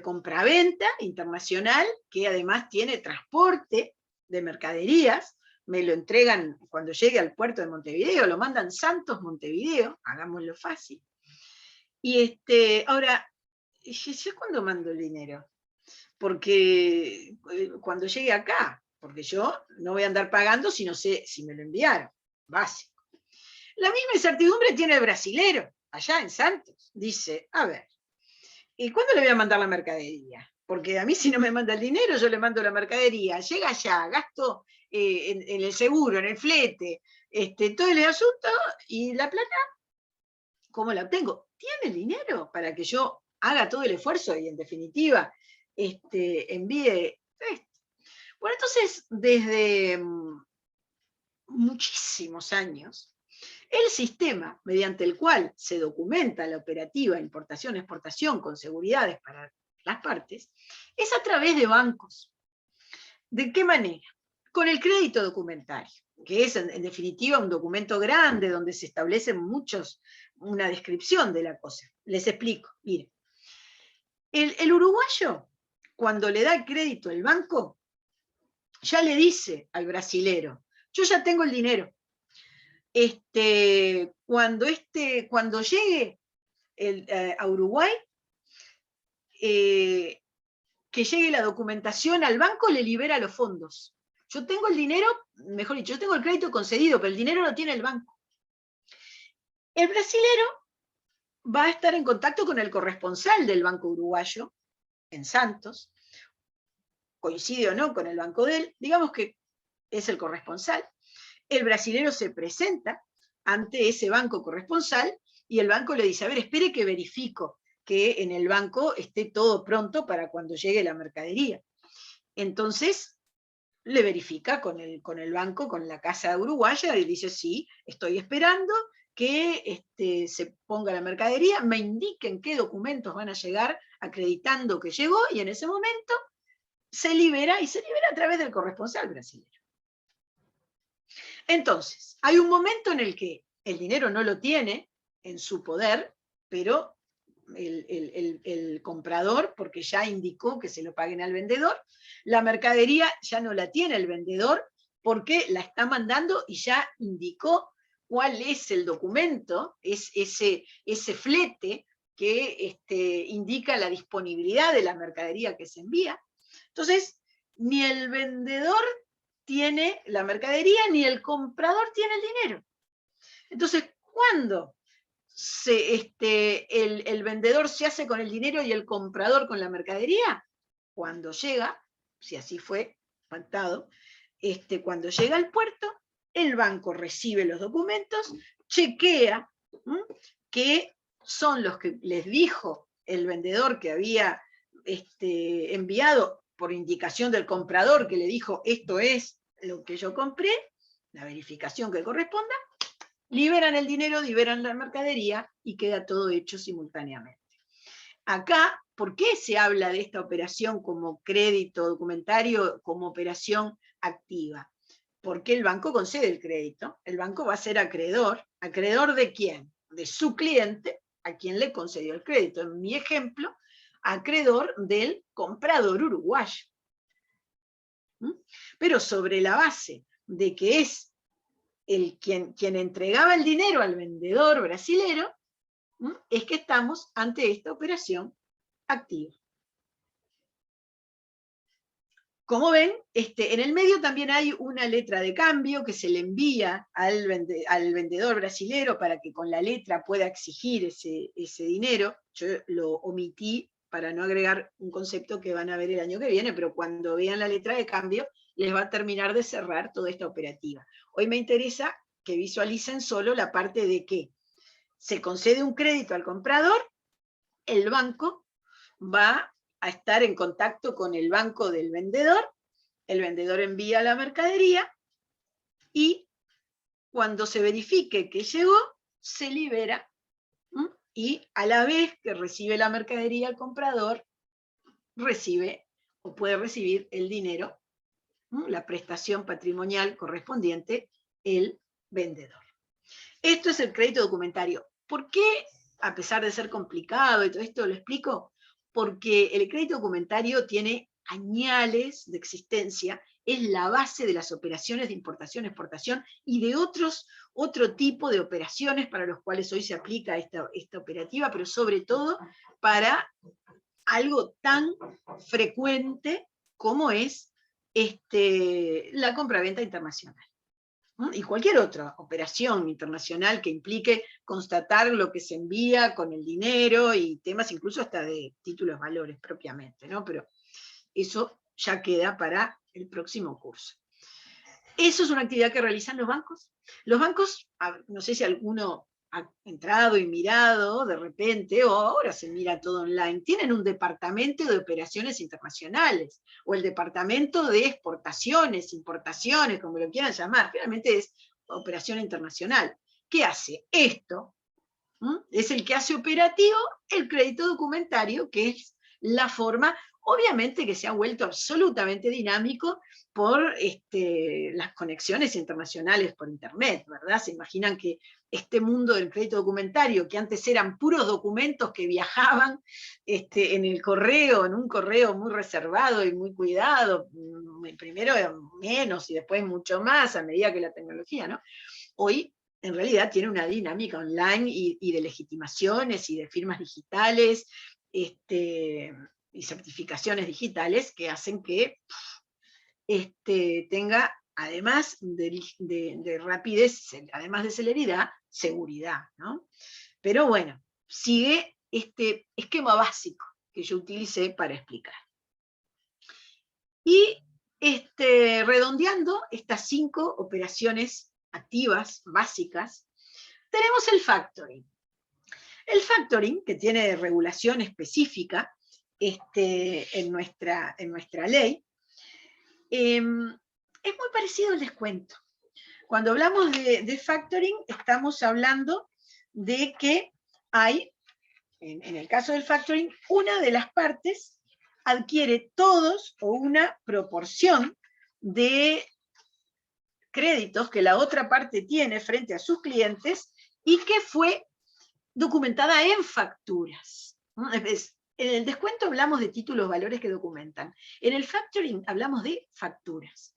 compraventa internacional que además tiene transporte de mercaderías, me lo entregan cuando llegue al puerto de Montevideo, lo mandan Santos, Montevideo, hagámoslo fácil. Y ahora, ¿yo cuándo mando el dinero? Porque cuando llegue acá, porque yo no voy a andar pagando si no sé si me lo enviaron, básico. La misma incertidumbre tiene el brasilero, allá en Santos. Dice, a ver, ¿y cuándo le voy a mandar la mercadería? Porque a mí si no me manda el dinero, yo le mando la mercadería, llega allá, gasto en el seguro, en el flete, todo el asunto, y la plata, ¿cómo la obtengo? ¿Tiene dinero para que yo haga todo el esfuerzo y en definitiva envíe esto? Bueno, entonces, desde muchísimos años, el sistema mediante el cual se documenta la operativa importación-exportación con seguridades para las partes, es a través de bancos. ¿De qué manera? Con el crédito documentario, que es en definitiva un documento grande donde se establecen una descripción de la cosa. Les explico, miren. El uruguayo, cuando le da el crédito al banco, ya le dice al brasilero, yo ya tengo el dinero. Cuando llegue a Uruguay, que llegue la documentación al banco, le libera los fondos. Yo tengo el dinero, mejor dicho, yo tengo el crédito concedido, pero el dinero lo tiene el banco. El brasilero va a estar en contacto con el corresponsal del Banco Uruguayo, en Santos, coincide o no con el banco de él, digamos que es el corresponsal. El brasilero se presenta ante ese banco corresponsal y el banco le dice, a ver, espere que verifico que en el banco esté todo pronto para cuando llegue la mercadería. Entonces, le verifica con el banco, con la casa uruguaya, y dice, sí, estoy esperando que se ponga la mercadería, me indiquen qué documentos van a llegar acreditando que llegó, y en ese momento se libera, y se libera a través del corresponsal brasileño. Entonces, hay un momento en el que el dinero no lo tiene en su poder, pero el comprador, porque ya indicó que se lo paguen al vendedor, la mercadería ya no la tiene el vendedor, porque la está mandando y ya indicó cuál es el documento, es ese flete que indica la disponibilidad de la mercadería que se envía. Entonces, ni el vendedor tiene la mercadería, ni el comprador tiene el dinero. Entonces, ¿cuándo el vendedor se hace con el dinero y el comprador con la mercadería? Cuando llega, si así fue pactado, cuando llega al puerto, el banco recibe los documentos, chequea que son los que les dijo el vendedor que había enviado por indicación del comprador, que le dijo, esto es lo que yo compré, la verificación que corresponda, liberan el dinero, liberan la mercadería y queda todo hecho simultáneamente. Acá, ¿por qué se habla de esta operación como crédito documentario, como operación activa? Porque el banco concede el crédito, el banco va a ser acreedor. ¿Acreedor de quién? De su cliente, a quien le concedió el crédito. En mi ejemplo, acreedor del comprador uruguayo. Pero sobre la base de que es quien entregaba el dinero al vendedor brasilero, es que estamos ante esta operación activa. Como ven, en el medio también hay una letra de cambio que se le envía al vendedor brasilero para que con la letra pueda exigir ese dinero. Yo lo omití para no agregar un concepto que van a ver el año que viene, pero cuando vean la letra de cambio les va a terminar de cerrar toda esta operativa. Hoy me interesa que visualicen solo la parte de que se concede un crédito al comprador, el banco va a estar en contacto con el banco del vendedor, el vendedor envía la mercadería y cuando se verifique que llegó, se libera y a la vez que recibe la mercadería el comprador, recibe o puede recibir el dinero, la prestación patrimonial correspondiente, el vendedor. Esto es el crédito documentario. ¿Por qué, a pesar de ser complicado y todo esto, lo explico? Porque el crédito documentario tiene añales de existencia, es la base de las operaciones de importación, exportación y de otro tipo de operaciones para los cuales hoy se aplica esta operativa, pero sobre todo para algo tan frecuente como es la compraventa internacional. Y cualquier otra operación internacional que implique constatar lo que se envía con el dinero y temas incluso hasta de títulos valores propiamente, ¿no? Pero eso ya queda para el próximo curso. Eso es una actividad que realizan los bancos. Los bancos, no sé si alguno entrado y mirado de repente, o ahora se mira todo online, tienen un departamento de operaciones internacionales, o el departamento de exportaciones, importaciones, como lo quieran llamar, finalmente es operación internacional. ¿Qué hace? Esto es el que hace operativo el crédito documentario, que es la forma, obviamente que se ha vuelto absolutamente dinámico por las conexiones internacionales por Internet, ¿verdad? Se imaginan que este mundo del crédito documentario, que antes eran puros documentos que viajaban en el correo, en un correo muy reservado y muy cuidado, primero menos y después mucho más a medida que la tecnología, ¿no? Hoy en realidad tiene una dinámica online y de legitimaciones y de firmas digitales y certificaciones digitales que hacen que tenga, además de rapidez, además de celeridad, seguridad, ¿no? Pero bueno, sigue este esquema básico que yo utilicé para explicar. Y redondeando estas 5 operaciones activas, básicas, tenemos el factoring. El factoring, que tiene regulación específica en nuestra ley, es muy parecido al descuento. Cuando hablamos de factoring, estamos hablando de que hay, en el caso del factoring, una de las partes adquiere todos o una proporción de créditos que la otra parte tiene frente a sus clientes y que fue documentada en facturas. En el descuento hablamos de títulos, valores que documentan. En el factoring hablamos de facturas.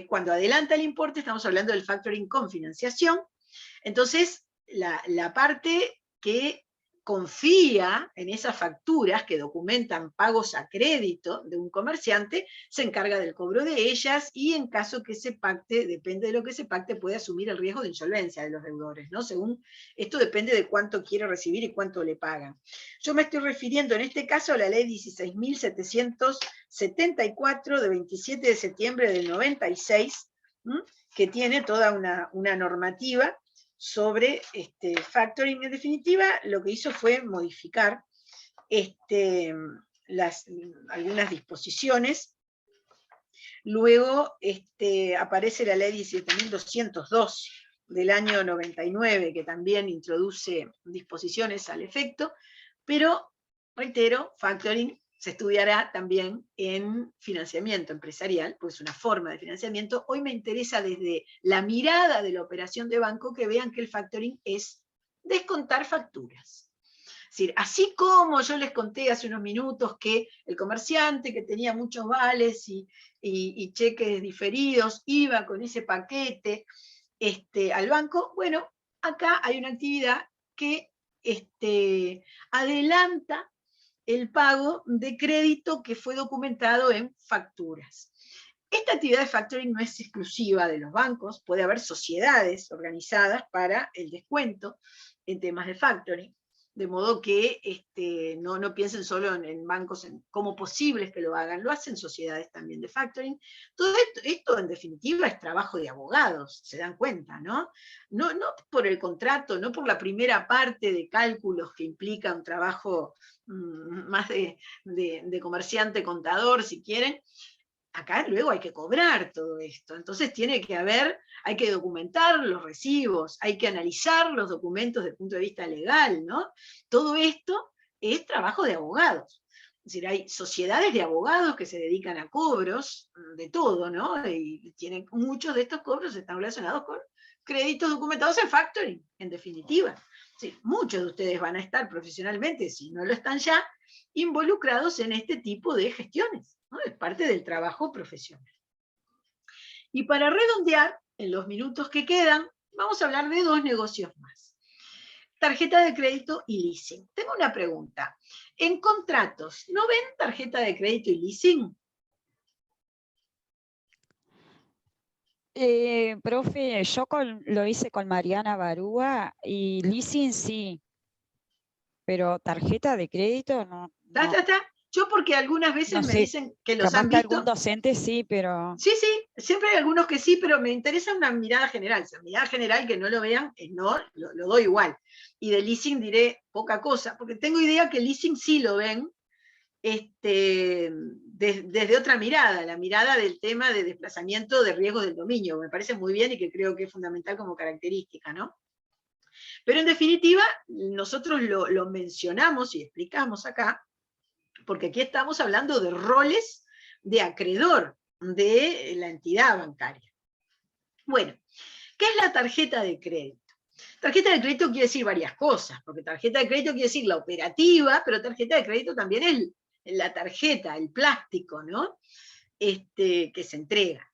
Cuando adelanta el importe estamos hablando del factoring con financiación. Entonces, la parte que confía en esas facturas que documentan pagos a crédito de un comerciante, se encarga del cobro de ellas y en caso que se pacte, depende de lo que se pacte, puede asumir el riesgo de insolvencia de los deudores, ¿no? Según, esto depende de cuánto quiere recibir y cuánto le pagan. Yo me estoy refiriendo en este caso a la ley 16.774 de 27 de septiembre del 96, que tiene toda una normativa sobre factoring. En definitiva, lo que hizo fue modificar algunas disposiciones. Luego aparece la ley 17.202 del año 99, que también introduce disposiciones al efecto, pero, reitero, factoring se estudiará también en financiamiento empresarial, pues es una forma de financiamiento. Hoy me interesa desde la mirada de la operación de banco que vean que el factoring es descontar facturas. Es decir, así como yo les conté hace unos minutos que el comerciante que tenía muchos vales y cheques diferidos iba con ese paquete al banco, bueno, acá hay una actividad que adelanta el pago de crédito que fue documentado en facturas. Esta actividad de factoring no es exclusiva de los bancos, puede haber sociedades organizadas para el descuento en temas de factoring, de modo que no piensen solo en bancos como posibles que lo hagan, lo hacen sociedades también de factoring. Todo esto en definitiva es trabajo de abogados, se dan cuenta, ¿no? No por el contrato, no por la primera parte de cálculos que implica un trabajo más de comerciante, contador, si quieren. Acá luego hay que cobrar todo esto, entonces hay que documentar los recibos, hay que analizar los documentos desde el punto de vista legal, ¿no? Todo esto es trabajo de abogados. Es decir, hay sociedades de abogados que se dedican a cobros de todo, ¿no? Y muchos de estos cobros están relacionados con créditos documentados en factoring, en definitiva. Sí, muchos de ustedes van a estar profesionalmente, si no lo están ya, involucrados en este tipo de gestiones, ¿no? Es parte del trabajo profesional. Y para redondear, en los minutos que quedan, vamos a hablar de 2 negocios más. Tarjeta de crédito y leasing. Tengo una pregunta. En contratos, ¿no ven tarjeta de crédito y leasing? Profe, yo lo hice con Mariana Barúa y leasing sí, pero tarjeta de crédito no. Está. Yo porque algunas veces No me sé, dicen que los capaz han que algún visto. docente sí, pero Sí, siempre hay algunos que sí, pero me interesa una mirada general. Si mirada general que no lo vean, no, lo doy igual. Y de leasing diré poca cosa, porque tengo idea que el leasing sí lo ven desde otra mirada, la mirada del tema de desplazamiento de riesgos del dominio. Me parece muy bien y que creo que es fundamental como característica, ¿no? Pero en definitiva, nosotros lo mencionamos y explicamos acá, porque aquí estamos hablando de roles de acreedor de la entidad bancaria. Bueno, ¿qué es la tarjeta de crédito? Tarjeta de crédito quiere decir varias cosas, porque tarjeta de crédito quiere decir la operativa, pero tarjeta de crédito también es la tarjeta, el plástico, ¿no? Que se entrega.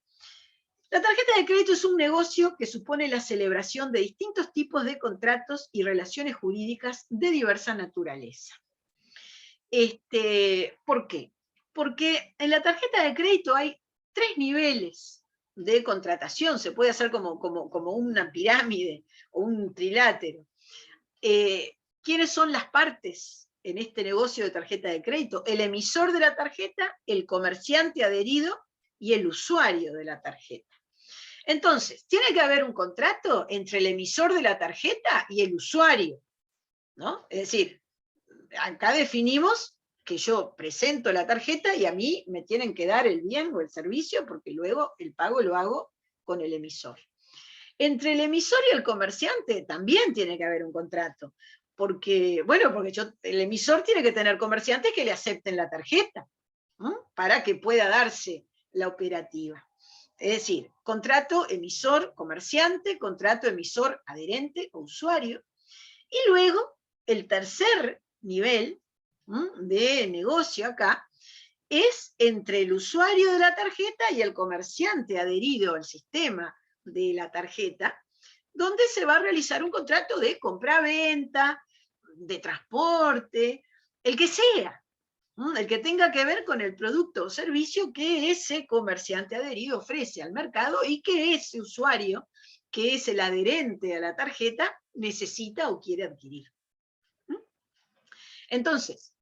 La tarjeta de crédito es un negocio que supone la celebración de distintos tipos de contratos y relaciones jurídicas de diversa naturaleza. ¿Por qué? Porque en la tarjeta de crédito hay 3 niveles de contratación, se puede hacer como una pirámide o un trilátero. ¿Quiénes son las partes en este negocio de tarjeta de crédito? El emisor de la tarjeta, el comerciante adherido y el usuario de la tarjeta. Entonces, tiene que haber un contrato entre el emisor de la tarjeta y el usuario, ¿no? Es decir, acá definimos que yo presento la tarjeta y a mí me tienen que dar el bien o el servicio porque luego el pago lo hago con el emisor. Entre el emisor y el comerciante también tiene que haber un contrato, porque el emisor tiene que tener comerciantes que le acepten la tarjeta, ¿no? Para que pueda darse la operativa. Es decir, contrato emisor-comerciante, contrato emisor-adherente o usuario, y luego el tercer nivel de negocio acá es entre el usuario de la tarjeta y el comerciante adherido al sistema de la tarjeta, donde se va a realizar un contrato de compra-venta, de transporte, el que sea, el que tenga que ver con el producto o servicio que ese comerciante adherido ofrece al mercado y que ese usuario, que es el adherente a la tarjeta, necesita o quiere adquirir. Entonces,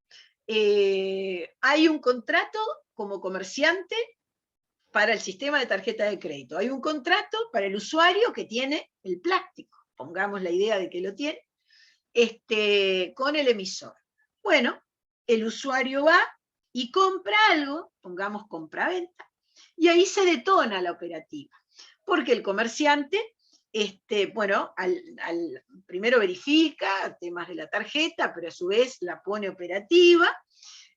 hay un contrato como comerciante para el sistema de tarjeta de crédito. Hay un contrato para el usuario que tiene el plástico, pongamos la idea de que lo tiene, con el emisor. Bueno, el usuario va y compra algo, pongamos compra-venta, y ahí se detona la operativa, porque el comerciante, primero verifica temas de la tarjeta, pero a su vez la pone operativa.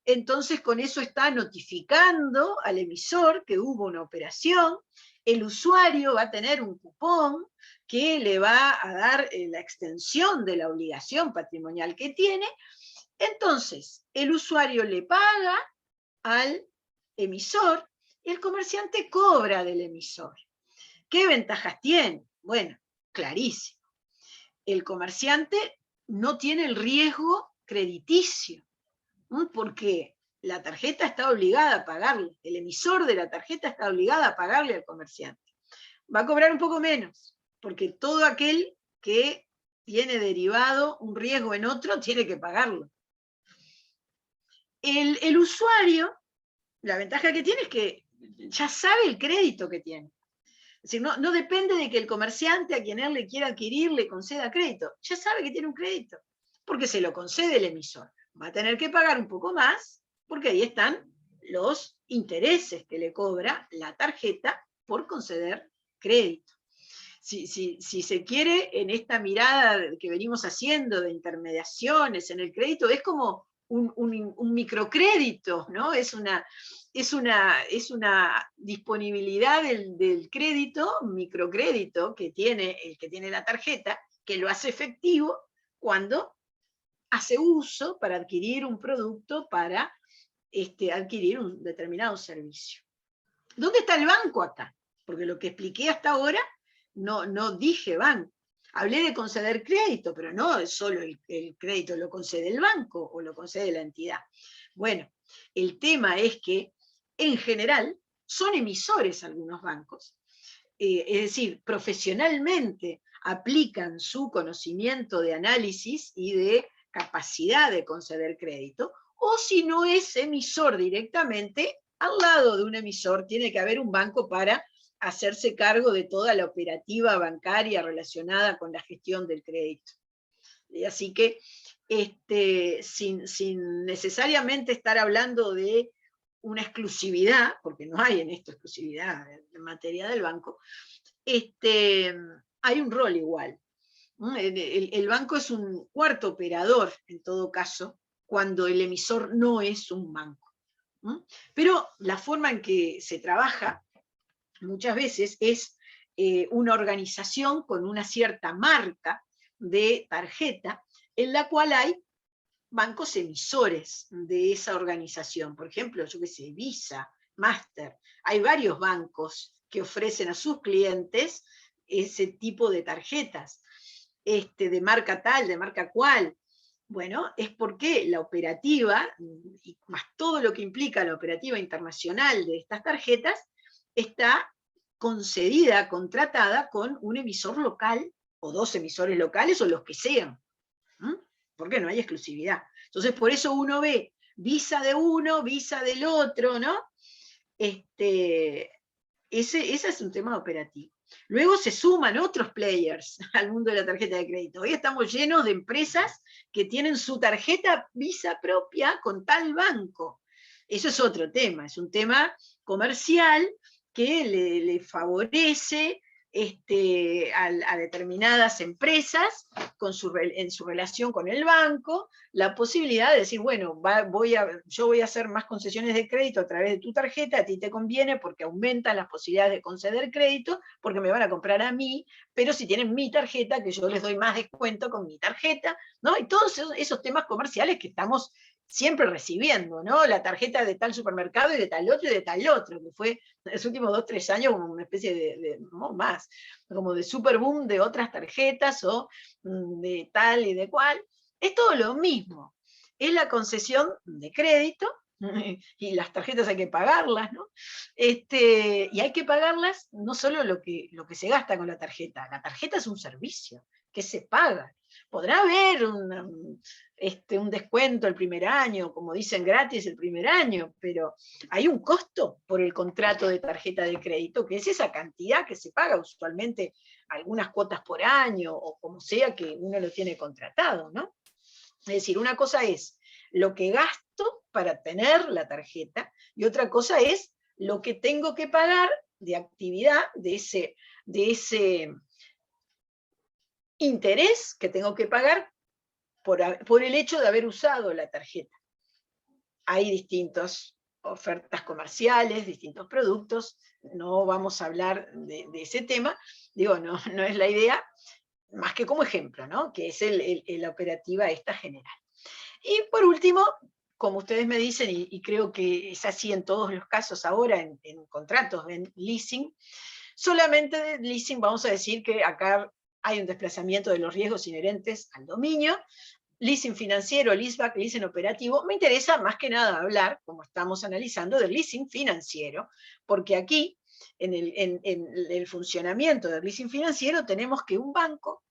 Entonces con eso está notificando al emisor que hubo una operación, el usuario va a tener un cupón que le va a dar la extensión de la obligación patrimonial que tiene. Entonces el usuario le paga al emisor y el comerciante cobra del emisor. ¿Qué ventajas tiene? Bueno, clarísimo. El comerciante no tiene el riesgo crediticio, porque la tarjeta está obligada a pagarle, el emisor de la tarjeta está obligado a pagarle al comerciante. Va a cobrar un poco menos, porque todo aquel que tiene derivado un riesgo en otro tiene que pagarlo. El usuario, la ventaja que tiene es que ya sabe el crédito que tiene. Es decir, no depende de que el comerciante a quien él le quiera adquirir le conceda crédito. Ya sabe que tiene un crédito, porque se lo concede el emisor. Va a tener que pagar un poco más, porque ahí están los intereses que le cobra la tarjeta por conceder crédito. Si se quiere, en esta mirada que venimos haciendo de intermediaciones en el crédito, es como un microcrédito, ¿no? Es una disponibilidad del crédito, microcrédito, que tiene el que tiene la tarjeta, que lo hace efectivo cuando hace uso para adquirir un producto, para adquirir un determinado servicio. ¿Dónde está el banco acá? Porque lo que expliqué hasta ahora, no dije banco. Hablé de conceder crédito, pero no solo el crédito lo concede el banco o lo concede la entidad. Bueno, el tema es que, en general, son emisores algunos bancos. Es decir, profesionalmente aplican su conocimiento de análisis y de capacidad de conceder crédito. o si no es emisor directamente, al lado de un emisor tiene que haber un banco para hacerse cargo de toda la operativa bancaria relacionada con la gestión del crédito. Y así que sin necesariamente estar hablando de una exclusividad, porque no hay en esto exclusividad en materia del banco, hay un rol igual. El banco es un cuarto operador, en todo caso, cuando el emisor no es un banco. Pero la forma en que se trabaja muchas veces es una organización con una cierta marca de tarjeta, en la cual hay bancos emisores de esa organización. Por ejemplo, yo qué sé, Visa, Master. Hay varios bancos que ofrecen a sus clientes ese tipo de tarjetas, de marca tal, de marca cual. Bueno, es porque la operativa, y más todo lo que implica la operativa internacional de estas tarjetas, está concedida, contratada con un emisor local, o dos emisores locales, o los que sean. Porque no hay exclusividad. Entonces, por eso uno ve Visa de uno, Visa del otro, ¿no? Ese es un tema operativo. Luego se suman otros players al mundo de la tarjeta de crédito. Hoy estamos llenos de empresas que tienen su tarjeta Visa propia con tal banco. Eso es otro tema, es un tema comercial que le favorece a determinadas empresas en su relación con el banco, la posibilidad de decir, bueno, yo voy a hacer más concesiones de crédito a través de tu tarjeta, a ti te conviene porque aumentan las posibilidades de conceder crédito, porque me van a comprar a mí, pero si tienen mi tarjeta, que yo les doy más descuento con mi tarjeta, ¿no? Y todos esos temas comerciales que estamos siempre recibiendo, ¿no? La tarjeta de tal supermercado y de tal otro, que fue en los últimos 2 o 3 años como una especie no más, como de super boom de otras tarjetas o de tal y de cual. Es todo lo mismo. Es la concesión de crédito, y las tarjetas hay que pagarlas, ¿no? Y hay que pagarlas no solo lo que se gasta con la tarjeta es un servicio que se paga. Podrá haber un descuento el primer año, como dicen, gratis el primer año, pero hay un costo por el contrato de tarjeta de crédito, que es esa cantidad que se paga usualmente, algunas cuotas por año, o como sea que uno lo tiene contratado, ¿no? Es decir, una cosa es lo que gasto para tener la tarjeta, y otra cosa es lo que tengo que pagar de actividad, de ese interés que tengo que pagar por el hecho de haber usado la tarjeta. Hay distintas ofertas comerciales, distintos productos, no vamos a hablar de ese tema, digo, no es la idea, más que como ejemplo, ¿no? Que es la operativa esta general. Y por último, como ustedes me dicen, y creo que es así en todos los casos ahora, en contratos, en leasing, solamente de leasing vamos a decir que acá hay un desplazamiento de los riesgos inherentes al dominio. Leasing financiero, leaseback, leasing operativo, me interesa más que nada hablar, como estamos analizando, del leasing financiero, porque aquí, en el funcionamiento del leasing financiero, tenemos que un banco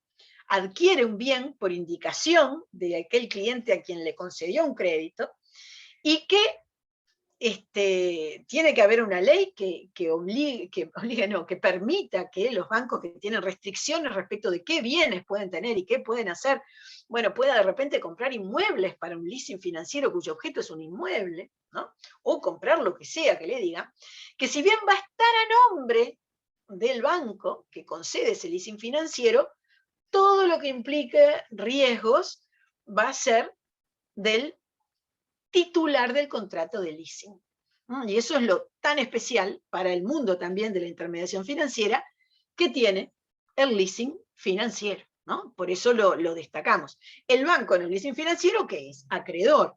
adquiere un bien por indicación de aquel cliente a quien le concedió un crédito, y que tiene que haber una ley que permita que los bancos que tienen restricciones respecto de qué bienes pueden tener y qué pueden hacer, bueno, pueda de repente comprar inmuebles para un leasing financiero cuyo objeto es un inmueble, ¿no? O comprar lo que sea que le diga, que si bien va a estar a nombre del banco que concede ese leasing financiero, todo lo que implique riesgos va a ser del titular del contrato de leasing. Y eso es lo tan especial para el mundo también de la intermediación financiera que tiene el leasing financiero, ¿no? Por eso lo destacamos. El banco en el leasing financiero, ¿qué es? Acreedor.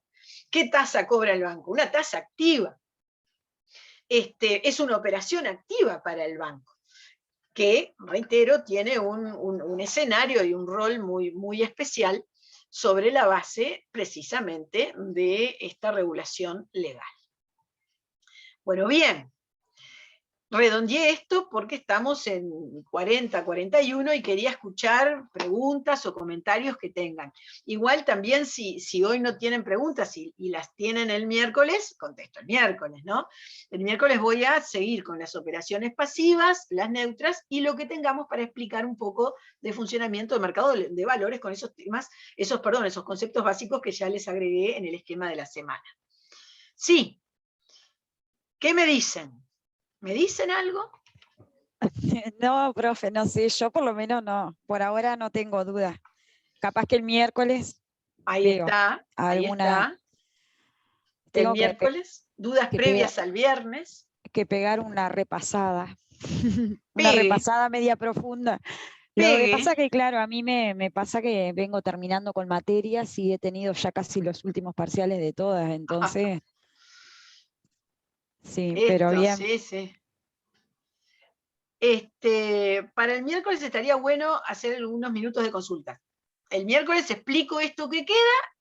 ¿Qué tasa cobra el banco? Una tasa activa. Es una operación activa para el banco, que, reitero, tiene un escenario y un rol muy, muy especial sobre la base precisamente de esta regulación legal. Bueno, bien, redondeé esto porque estamos en 40, 41 y quería escuchar preguntas o comentarios que tengan. Igual también si hoy no tienen preguntas y las tienen el miércoles, contesto el miércoles, ¿no? El miércoles voy a seguir con las operaciones pasivas, las neutras y lo que tengamos para explicar un poco de funcionamiento del mercado de valores con esos temas, esos conceptos básicos que ya les agregué en el esquema de la semana. Sí. ¿Qué me dicen? ¿Me dicen algo? No, profe, no sé, yo por lo menos no, por ahora no tengo duda. Capaz que el miércoles Ahí veo está, ahí alguna. está. El Tengo miércoles, dudas que previas al viernes. que pegar una repasada. Una Pegue, repasada media profunda. Lo que pegue. pasa que, claro, a mí me pasa que vengo terminando con materias y he tenido ya casi los últimos parciales de todas, entonces, sí, pero Esto, bien. sí, sí. Para el miércoles estaría bueno hacer unos minutos de consulta. El miércoles explico esto que queda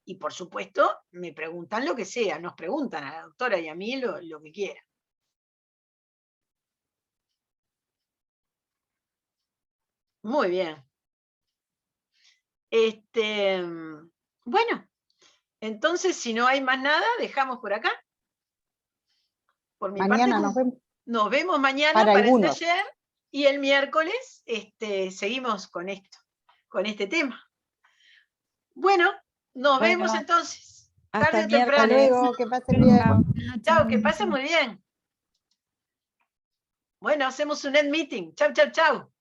y, por supuesto, me preguntan lo que sea. Nos preguntan a la doctora y a mí lo que quieran. Muy bien. Bueno, entonces si no hay más nada, dejamos por acá. Por mi Mañana parte, nos vemos. nos vemos mañana Para para el algunos. taller y el miércoles seguimos con esto, con este tema. Bueno, nos Bueno, vemos entonces. hasta Tarde el o Hasta temprano. miércoles. luego, que pasen bien. Chao. Chao, que pasen muy bien. Bueno, hacemos un end meeting. Chau, chau, chau.